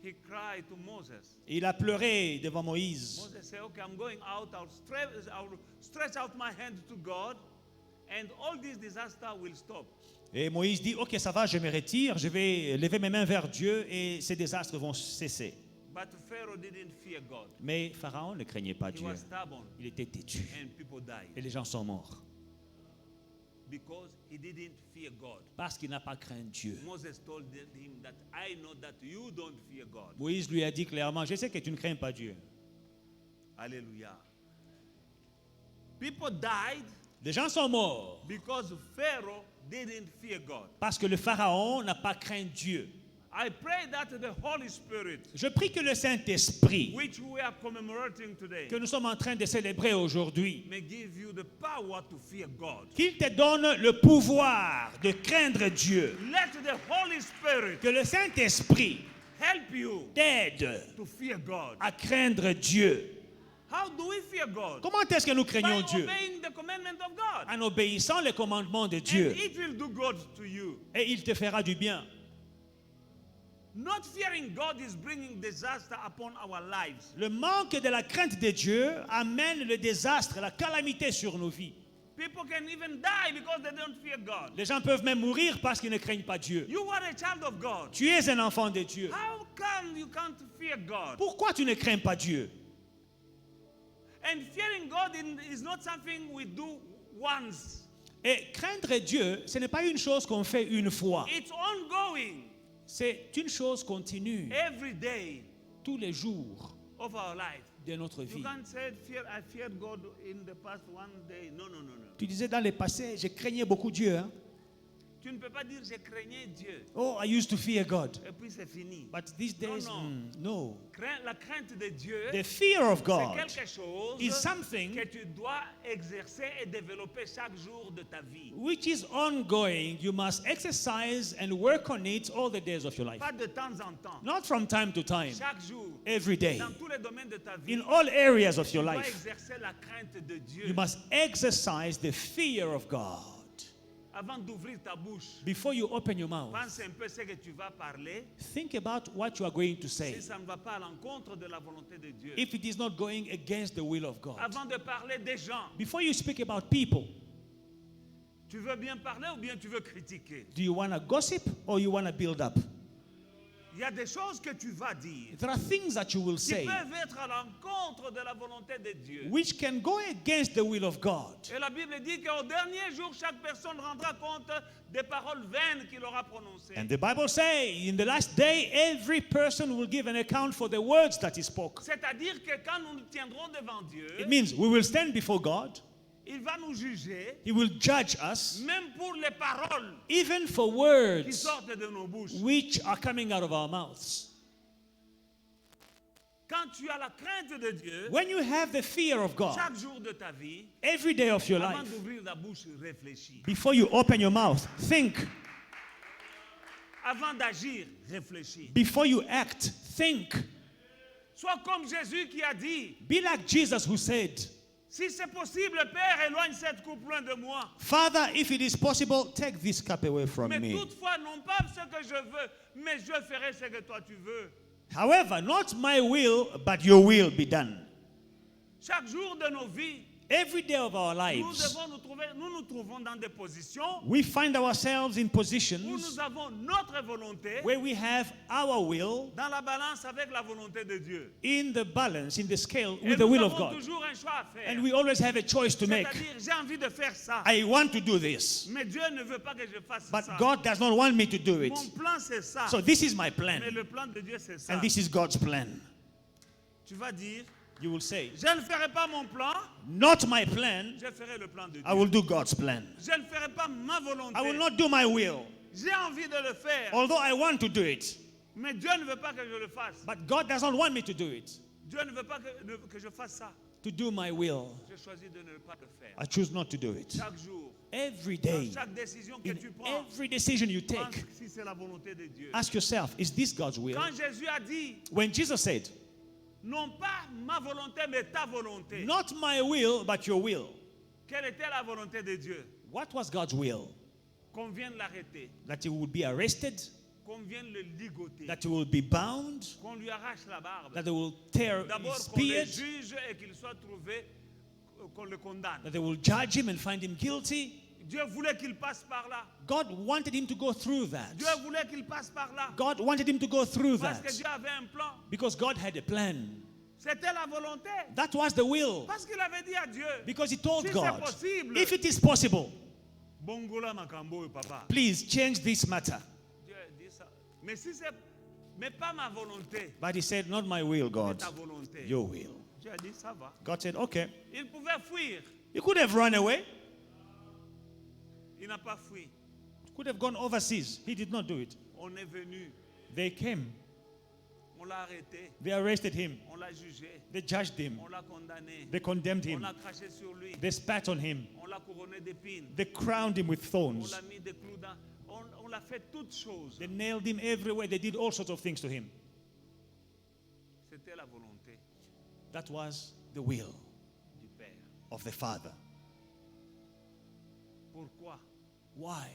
he cried to Moses. Il a pleuré devant Moïse. Moses said, okay, I'm going out. I'll stretch out my hand to God, and all this disaster will stop. Et Moïse dit, ok, ça va, je me retire, je vais lever mes mains vers Dieu et ces désastres vont cesser. But Pharaoh didn't fear God. Mais Pharaon ne craignait pas He Dieu. was stubborn, Il était têtu and people died et les gens sont morts because he didn't fear God. parce qu'il n'a pas craint Dieu. Moses told him that I know that you don't fear God. Moïse lui a dit clairement, je sais que tu ne crains pas Dieu. Hallelujah. People died Les gens sont morts because Pharaoh didn't fear God. parce que le Pharaon n'a pas craint Dieu. I pray that the Holy Spirit, Je prie que le Saint-Esprit, which we are commemorating today, que nous sommes en train de célébrer aujourd'hui, may give you the power to fear God. qu'il te donne le pouvoir de craindre Dieu. Let the Holy Spirit Que le Saint-Esprit help you t'aide to fear God. à craindre Dieu. How do we fear God? Comment est-ce que nous By craignons Dieu? obeying the commandment of God. En obéissant les commandements de And Dieu. it will do good to you. Et il te fera du bien. Not fearing God is bringing disaster upon our lives. Le manque de la crainte de Dieu amène le désastre, la calamité sur nos vies. People can even die because they don't fear God. Les gens peuvent même mourir parce qu'ils ne craignent pas Dieu. You are a child of God. Tu es un enfant de Dieu. How come you can't fear God? Pourquoi tu ne crains pas Dieu? And fearing God is not something we do once. Et craindre Dieu, ce n'est pas une chose qu'on fait une fois. It's ongoing C'est une chose continue, every day tous les jours of our life. de notre You vie. can't say I feared God in the past one day. No, no, no, no. Tu disais dans le passé, je craignais beaucoup Dieu. Hein? Tu ne peux pas dire je craignais Dieu Oh, I used to fear God. et puis c'est fini. But these days, non. no. La crainte de Dieu, The fear of c'est God quelque chose is something que tu dois exercer et développer chaque jour de ta vie. which is ongoing. You must exercise and work on it all the days of your life. Pas de temps en temps. Not from time to time, Chaque jour, every day. dans tous les domaines de ta vie, In all areas of your tu dois life, exercer la crainte de Dieu. you must exercise the fear of God. Avant d'ouvrir ta bouche, Before you open your mouth, pense un peu ce que tu vas parler. think about what you are going to say. Si ça ne va pas à l'encontre de la volonté de Dieu. If it is not going against the will of God. Avant de parler des gens, Before you speak about people, tu veux bien parler ou bien tu veux critiquer? do you want to gossip or you want to build up? Il y a des choses que tu vas dire There are things that you will qui say peuvent être à l'encontre de la volonté de Dieu. which can go against the will of God. Et la Bible dit qu'au dernier jour, chaque personne rendra compte des paroles vaines qu'il aura prononcées. And the Bible says, in the last day, every person will give an account for the words that he spoke. C'est-à-dire que quand nous nous tiendrons devant Dieu, It means we will stand before God. il va nous juger, He will judge us, même pour les paroles even for qui words sortent de nos bouches. which are coming out of our mouths. Quand tu as la crainte de Dieu, When you have the fear of God, chaque jour de ta vie, every day of your avant life, d'ouvrir la bouche, réfléchis. before you open your mouth, think. Avant d'agir, réfléchis. Before you act, think. Sois comme Jésus qui a dit, Be like Jesus who said, si c'est possible, Père, éloigne cette coupe loin de moi. Father, if it is possible, take this cup away from Mais me. toutefois, non pas ce que je veux, mais je ferai ce que toi tu veux. However, not my will, but your will be done. Chaque jour de nos vies, Every day of our nous lives, devons nous trouvons dans des positions we find ourselves in où positions nous avons notre volonté where we have our will dans la balance avec la volonté de Dieu. in the balance, in the scale Et with the nous will of avons God. toujours un choix à faire. And we always have a choice to make. C'est-à-dire, j'ai envie de faire ça, I want to do this, mais Dieu ne veut pas que je fasse but ça. God does not want me to do it. Mon plan, c'est ça. So this is my Mais plan, le plan de Dieu, c'est ça. and this is God's plan. Tu vas dire, You will say, je ne ferai pas mon plan, not my plan, je ferai le plan de Dieu. I will do God's plan. Je ne ferai pas ma volonté. I will not do my will, J'ai envie de le faire, although I want to do it. mais Dieu ne veut pas que je le fasse. But God does not want me to do it. Dieu ne veut pas que je fasse ça. To do my will, Je choisis de ne pas le faire. I choose not to do it. Chaque jour, Every dans day, chaque décision que in tu prends, every decision you pense take, si c'est la volonté de Dieu. ask yourself, is this God's will? Quand Jésus a dit, When Jesus said, non pas ma volonté, mais ta volonté. not my will, but your will, Quelle était la volonté de Dieu? what was God's will? Qu'on vienne l'arrêter, That he would be arrested, qu'on vienne le ligoter, that he will be bound, qu'on lui arrache la barbe. that they will tear D'abord his qu'on le beard, juge et qu'il soit trouvé, qu'on le condamne. that they will judge him and find him guilty. Dieu voulait qu'il passe par là. God wanted him to go through that. Dieu voulait qu'il passe par là. God wanted him to go through Parce que that Dieu avait un plan. because God had a plan. C'était la volonté. That was the will. Parce qu'il avait dit à Dieu, Because he told si God, c'est possible, if it is possible, bongola makambo, papa. please change this matter. Dieu dit ça. Mais si c'est, mais pas ma volonté, But he said, not my will, mais God, ta volonté. your will. Dieu a dit, ça va. God said, okay. Il pouvait fuir. He could have run away. Il n'a pas fui. He could have gone overseas. He did not do it. On est venu. They came. On l'a arrêté. They arrested him. On l'a jugé. They judged him. On l'a condamné. They condemned On him. l'a craché sur lui. They spat on him. On l'a couronné d'épines. They crowned him with On thorns. l'a mis des clous dans. On l'a fait toutes choses. They nailed him everywhere. They did all sorts of things to him. C'était la volonté That was the will du Père. of the Father. Pourquoi? Why?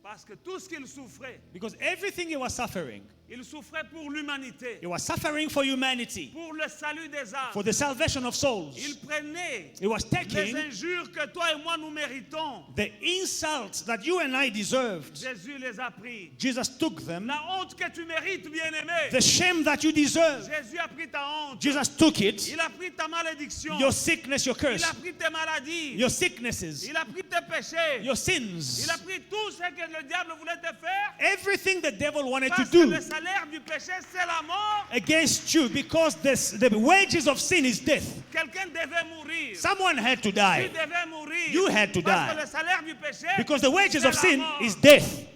Parce que tout ce qu'il souffrait, Because everything he was suffering, il souffrait pour l'humanité, he was suffering for humanity, pour le salut des âmes. for the salvation of souls. Il prenait He was les taking injures que toi et moi nous méritons. the insults that you and I deserved. Jésus les a pris. Jesus took them. La honte que tu mérites, bien-aimé. The shame that you deserve, Jésus a pris ta honte. Jesus took it. Il a pris ta malédiction. Your sickness, your Il curse, a pris tes maladies. your sicknesses, Il a pris tes péchés. your sins, Il a pris tout ce que le diable voulait te faire. everything the devil wanted to Parce que do le salaire du péché, c'est la mort. against you, because the wages of sin is death. Quelqu'un devait mourir. Someone had to Tu die devais mourir. You had to Parce die. que le salaire du péché, because the wages c'est of la sin mort. is death.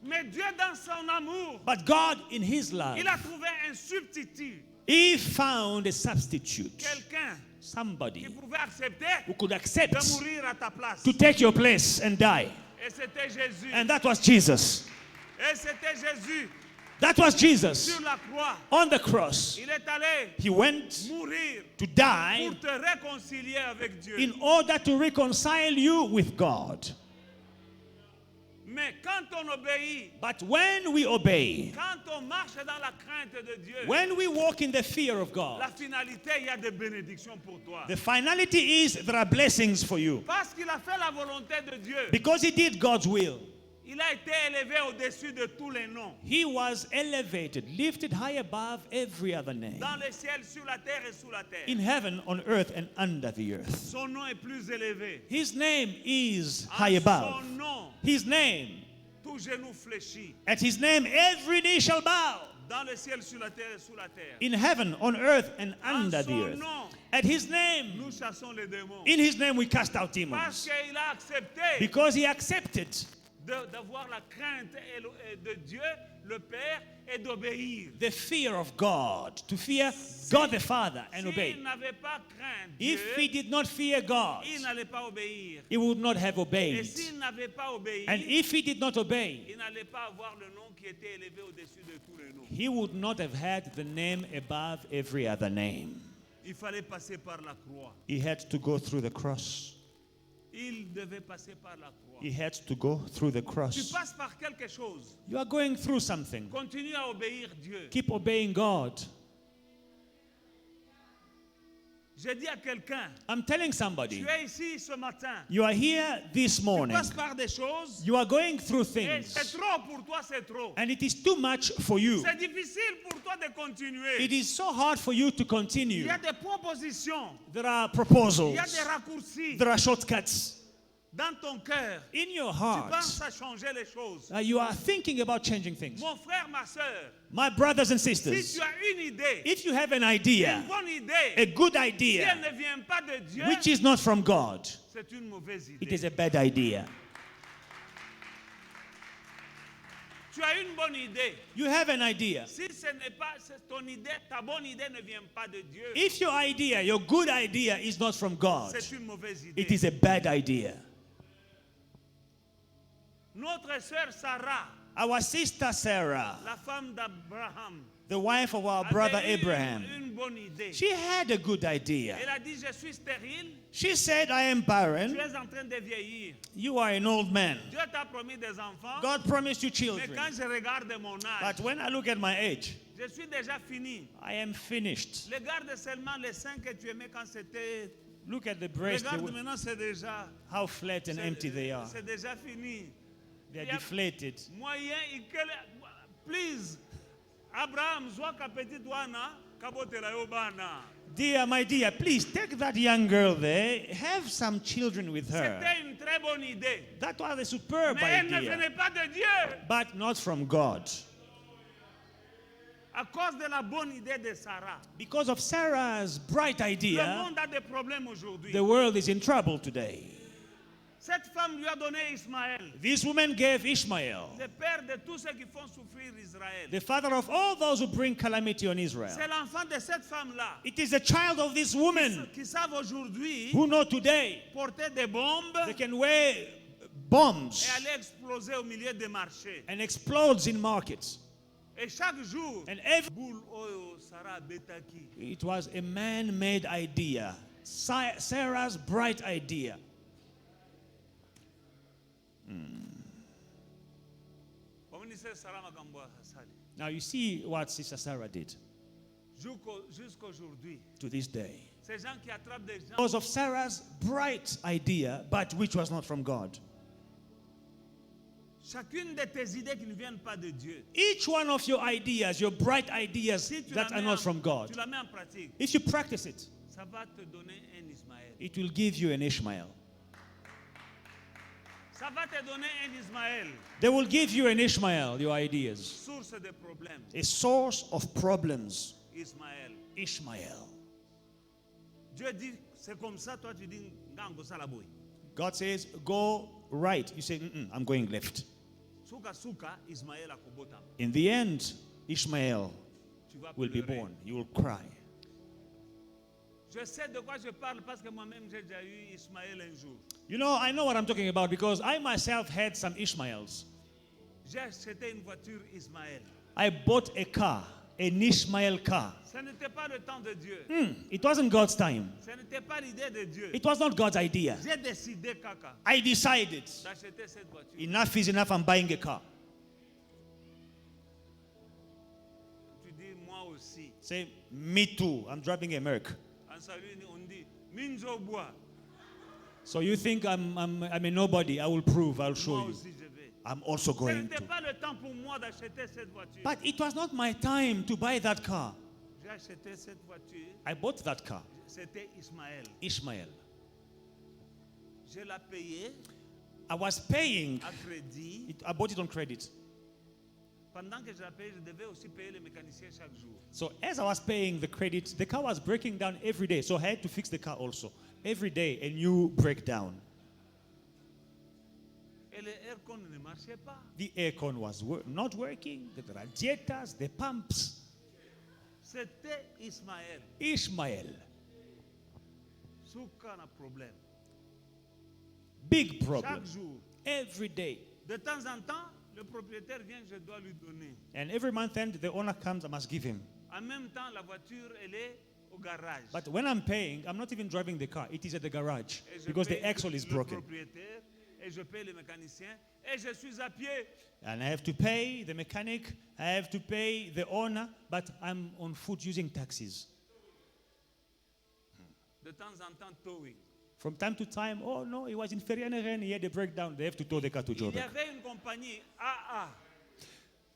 Mais Dieu, dans son amour, But God, in His love, il a trouvé un substitut. He found a substitute, Quelqu'un qui somebody pouvait accepter who could de accept mourir à ta place. to take your place and die. Et c'était Jésus. And that was Jesus. Et c'était Jésus That was Jesus. sur la croix. On the cross, Il est allé He went mourir to die pour te réconcilier avec Dieu. in order to reconcile you with God. Mais quand on obéit, But when we obey, quand on marche dans la crainte de Dieu, when we walk in the fear of la God, finalité, il y a des bénédictions pour toi. the finality is there are blessings for you. Parce qu'il a fait la volonté de Dieu, Because He did God's will, il a été élevé au-dessus de tous les noms. He was elevated, lifted high above every other name. Dans le ciel, sur la terre et sous la terre. In heaven, on earth, and under the earth. Son nom est plus élevé. His name is À high above. son nom, His name, tout genou fléchit. at His name, every knee shall bow. Dans le ciel, sur la terre et sous la terre. In heaven, on earth, and En under the son earth. nom, At His name, nous chassons les démons. in His name, we cast out Parce demons. qu'il a accepté Because He accepted d'avoir la crainte de Dieu, le Père, et d'obéir. the fear of God, to fear God the Father and obey. S'il n'avait pas craint Dieu, If He did not fear God, il n'allait pas obéir. He would not have Et obeyed. s'il n'avait pas obéi, And if He did not obey, il n'allait pas avoir le nom qui était élevé au-dessus de tous les noms. He would not have had the name above every other name. Il fallait passer par la croix. He had to go through the cross. Il devait passer par la croix. He had to go through the Tu cross. passes par quelque chose. You are going through something. Continue à obéir Dieu. Keep obeying God. Je dis à quelqu'un, I'm telling somebody, tu es ici ce matin. you are here this Tu morning. passes par des choses. You are going through Et c'est things. trop pour toi, c'est trop. And it is too much for you. C'est difficile pour toi de continuer. It is so hard for you to Il continue. y a des propositions. There are Il proposals. y a des raccourcis. There are shortcuts. Dans ton cœur, In your tu heart, penses à changer les choses. you are thinking about changing things. Mon frère, ma soeur, My brothers and si sisters, tu as une idée, if you have an une idea, bonne idée, a good si elle idea, ne vient pas de Dieu, which is not from God, c'est une mauvaise it is idée. a bad idea. Tu as une bonne idée. You have an idea. Si ce n'est pas ton idée, ta bonne idée ne vient pas de Dieu, If your idea, your good idea, is not from God, c'est une mauvaise idée. it is a bad idea. Notre sœur Sarah, Our sister Sarah, la femme d'Abraham, the wife of our avait brother eu Abraham, une bonne idée. she had a good idea. Elle a dit, je suis stérile, She said, I am tu barren. es en train de vieillir. You are an old man. Dieu t'a promis des enfants, God promised you mais children. quand je regarde mon âge, But when I look at my age, je suis déjà fini. I am finished. Regarde seulement les seins que tu aimais quand c'était... Look at the breasts, Regarde maintenant, c'est déjà... how flat and empty they are. C'est déjà fini. They are Yeah. deflated. Moyen, please, Abraham, zwa ka petit wana, kabotela yo bana. Dear, my dear, please take that young girl there. Have some children with her. C'était une très bonne idée. That was a superb Mais elle ne idea, venait pas de Dieu. but not from God. À cause de la bonne idée de Sarah. Because of Sarah's bright Le idea, monde a des problèmes aujourd'hui. the world is in trouble today. Cette femme lui a donné Ismaël, This woman gave Ishmael, le père de tous ceux qui font souffrir Israël. the father of all those who bring calamity on Israel. C'est l'enfant de cette femme-là It is the child of this woman qui savent aujourd'hui who know today porter des bombes they can wear bombs et aller exploser au milieu des marchés. and explodes in markets. Et chaque jour, And every, boule oyo Sarah betaki. it was a man-made idea, Sarah's bright idea. Sarah makambo asali. Now you see what Sister Sarah did Jusqu'aujourd'hui, to this day. ces gens qui attrapent des gens, Because of Sarah's bright idea, but which was not from God. chacune de tes idées qui ne viennent pas de Dieu, Each one of your ideas, your bright ideas si tu that la are mets not from tu God, la mets en pratique, if you practice it, ça va te donner un Ismaël. it will give you an Ishmael. Ça va te donner un Ismaël, They will give you an Ishmael, your ideas. source de problèmes. A source of problems. Ismaël. Ishmael. Dieu dit, c'est comme ça, toi tu dis, ngango salaboy. God says, go right. You say, I'm going left. Suka suka, Ismaël akobota. In the end, Ishmael Tu vas will be pleurer. born. You will cry. Je sais de quoi je parle parce que moi-même j'ai déjà eu Ismaël un jour. You know, I know what I'm talking about because I myself had some Ishmaels. J'ai acheté une voiture Ismaël. I bought a car, an Ishmael car. Ce n'était pas le temps de Dieu. It wasn't God's time. Ce n'était pas l'idée de Dieu. It was not God's idea. J'ai décidé, Kaka, I decided d'acheter cette voiture. enough is enough. I'm buying a car. Tu dis, moi aussi. Say, me too. I'm driving a Merc. En salut, on dit, Minzo bois. So you think I'm a nobody? I will prove. I'll Moi show you. aussi, je vais. I'm also Ce going n'était to. pas le temps pour moi d'acheter cette voiture. But it was not my time to buy that car. J'ai acheté cette voiture. I bought that car, C'était Ismaël. Ishmael. Je l'ai payé I was paying. à crédit. I bought it on credit. Pendant que je la payais, je devais aussi payer le mécanicien chaque jour. So as I was paying the credit, the car was breaking down every day. So I had to fix the car also. Every day, a new breakdown. Et le aircon ne marchait pas. The aircon was not working. The radiators, the pumps. C'était Ismaël. Ishmael. Souka a problème. Big Chaque problem. jour. Every day. De temps en temps, le propriétaire vient, je dois lui donner. And every month end, the owner comes, I must give him. En même temps, la voiture, elle est au garage. But when I'm paying, I'm not even driving the car. It is at the garage Et je because the paye axle is le broken. propriétaire, et je paye le mécanicien, et je suis à pied. And I have to pay the mechanic, I have to pay the owner, but I'm on foot using taxis. de temps en temps towing. From time to time, oh no, he was in Ferrianeren, he had a breakdown. They have to tow the car to Il y Joburg. avait une compagnie AA.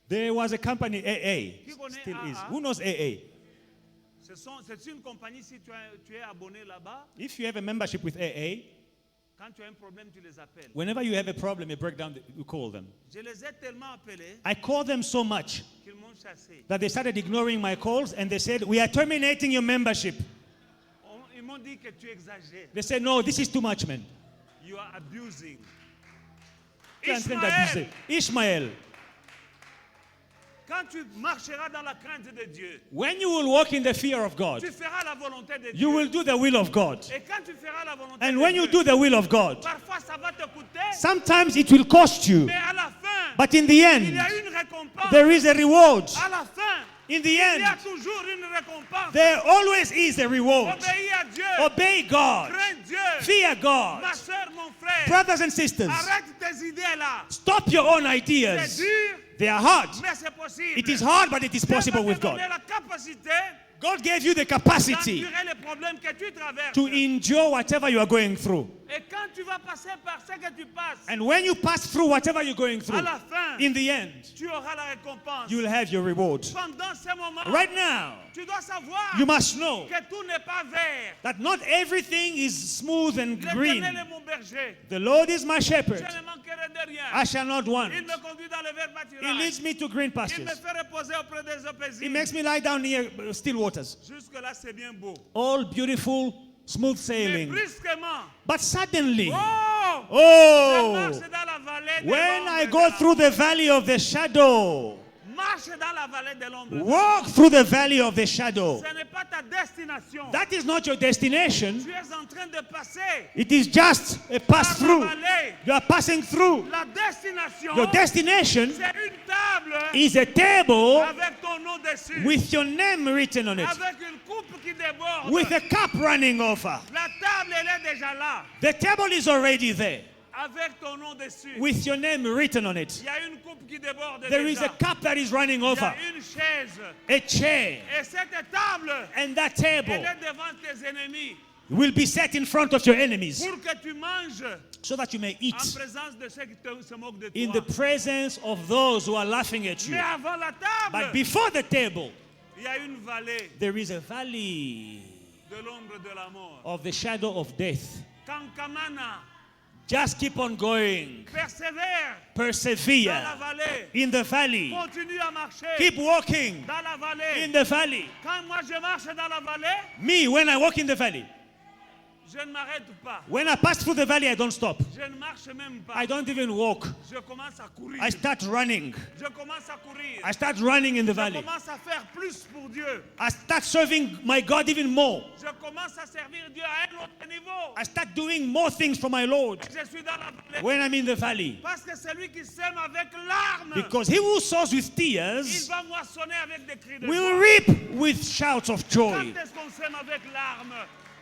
There was a company, AA. Qui connaît Still is. AA? Who knows AA? C'est une compagnie, si tu es abonné là-bas, If you have a membership with AA, quand tu as un problème, tu les appelles. whenever you have a problem, a breakdown, you call them. Je les ai tellement appelés I called them so much qu'ils m'ont chassé. that they started ignoring my calls and they said, we are terminating your membership. Ils m'ont dit que tu exagères. They said, no, this is too much, man. You are abusing. Tu es en train Ishmaël, d'abuser. Ishmael, quand tu marcheras dans la crainte de Dieu, when you will walk in the fear of God, tu feras la volonté de Dieu. you will do the will of God. Et quand tu feras la volonté And de when Dieu, you do the will of God, parfois ça va te coûter, sometimes it will cost you. mais à la fin, But in the il y end, a une récompense. there is a reward. À la fin, In the il y a end, toujours une récompense. there always is a reward. Obéis à Dieu. Obey God. Crains Dieu. Fear God. Ma soeur, mon frère, Brothers and sisters, arrête tes idées là. stop your own C'est ideas. dur, They are hard. mais c'est possible. It is hard, but it is Dieu possible va te with God. donner la capacité God gave you the capacity d'endurer les problèmes que tu traverses. to endure whatever you are going through. Et quand tu vas passer par ce que tu passes, And when you pass through whatever you're going à through, la fin, in the end, tu auras la récompense. you will have your reward. Pendant ce moment, Right now, tu dois savoir you must know que tout n'est pas vert. that not everything is smooth and green. L'Éternel est mon berger. The Lord is my shepherd. Je ne manquerai de rien. I shall not want. Il me conduit dans le vert He pâturage. leads me to green Il pastures. me fait reposer auprès des eaux He paisibles. makes me lie down near still waters. Jusque-là, c'est bien beau. All beautiful, smooth Mais sailing. brusquement, But suddenly, je oh, marche dans la vallée de when I l'ombre go de through the valley of the shadow, marche dans la vallée de l'ombre. walk through the valley of the shadow. Ce n'est pas ta destination. That is not your destination. Tu es en train de passer It is just a pass par through. la vallée. You are passing through. La destination, Your destination c'est une table is a table avec ton nom dessus. with your name written on it, Avec une coupe qui déborde. with a cup running over. La table, elle est déjà là. The table is already there, Avec ton nom dessus. with your name written on it. Il y a une coupe qui déborde There is déjà. a cup that is running Il y a over, une chaise. a chair, Et cette table, and that elle table est devant tes ennemis. will be set in front of your enemies Pour que tu manges so that you may en eat présence de ceux qui se moquent de in toi. the presence of those who are laughing at you. Mais avant la table, But before the table, il y a une vallée there is a valley de l'ombre de la mort. of the shadow of death. Kankamana, Just keep on going. persévère dans la Persevere vallée. in the valley. Continue à marcher Keep walking dans la vallée. in the valley. Quand moi je marche dans la vallée, Me, when I walk in the valley, je ne m'arrête pas. when I pass through the valley, I don't stop. Je ne marche même pas. I don't even walk. Je commence à courir. I start running. Je commence à courir. I start running in the Je valley. commence à faire plus pour Dieu. I start serving my God even more. Je commence à servir Dieu à un autre niveau. I start doing more things for my Lord Je suis dans la vallée. when I'm in the valley. Parce que celui qui sème avec larmes, Because he who sows with il tears va moissonner avec des cris de will joie. reap with shouts of Quand joy. est-ce qu'on sème avec larmes?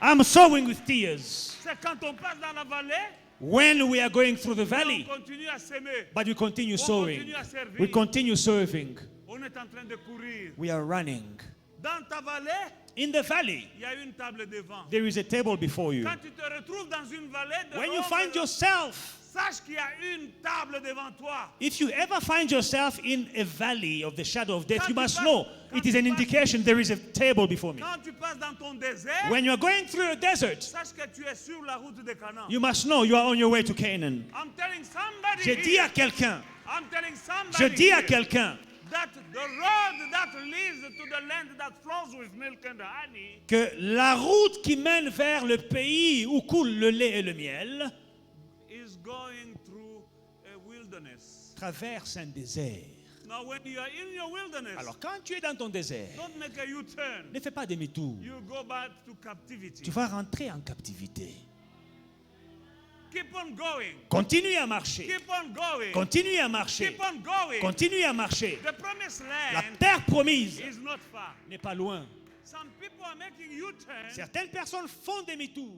I'm sowing with tears C'est quand on passe dans la vallée, when we are going through the on valley. continue à s'aimer. But we continue sowing. continue à servir. We continue serving. On est en train de courir. We are running. Dans ta vallée, In the valley, il y a une table devant. there is a table before you. Quand tu te retrouves dans une vallée de When you l'ombre, find yourself, sache qu'il y a une table devant toi. if you ever find yourself in a valley of the shadow of death, Quand you tu must passes- know quand it tu is an passes- indication there is a table before me. Quand tu passes dans ton désert, When you are going through a desert, sache que tu es sur la route de Canaan. you must know you are on your way to Canaan. I'm telling somebody Je dis here, à quelqu'un, I'm telling somebody je dis à here quelqu'un that the road that leads to the land that flows with milk and honey que la route qui mène vers le pays où coule le lait et le miel is going through a wilderness. traverse un désert. Now when you are in your wilderness, Alors quand tu es dans ton désert, don't make a U-turn. ne fais pas demi-tour. You go back to captivity. Tu vas rentrer en captivité. Keep on going. Continue à marcher. Keep on going. Continue à marcher. Keep on going. Continue à marcher. The promised La land terre promise is not far. n'est pas loin. Some people are making U-turns Certaines personnes font demi-tour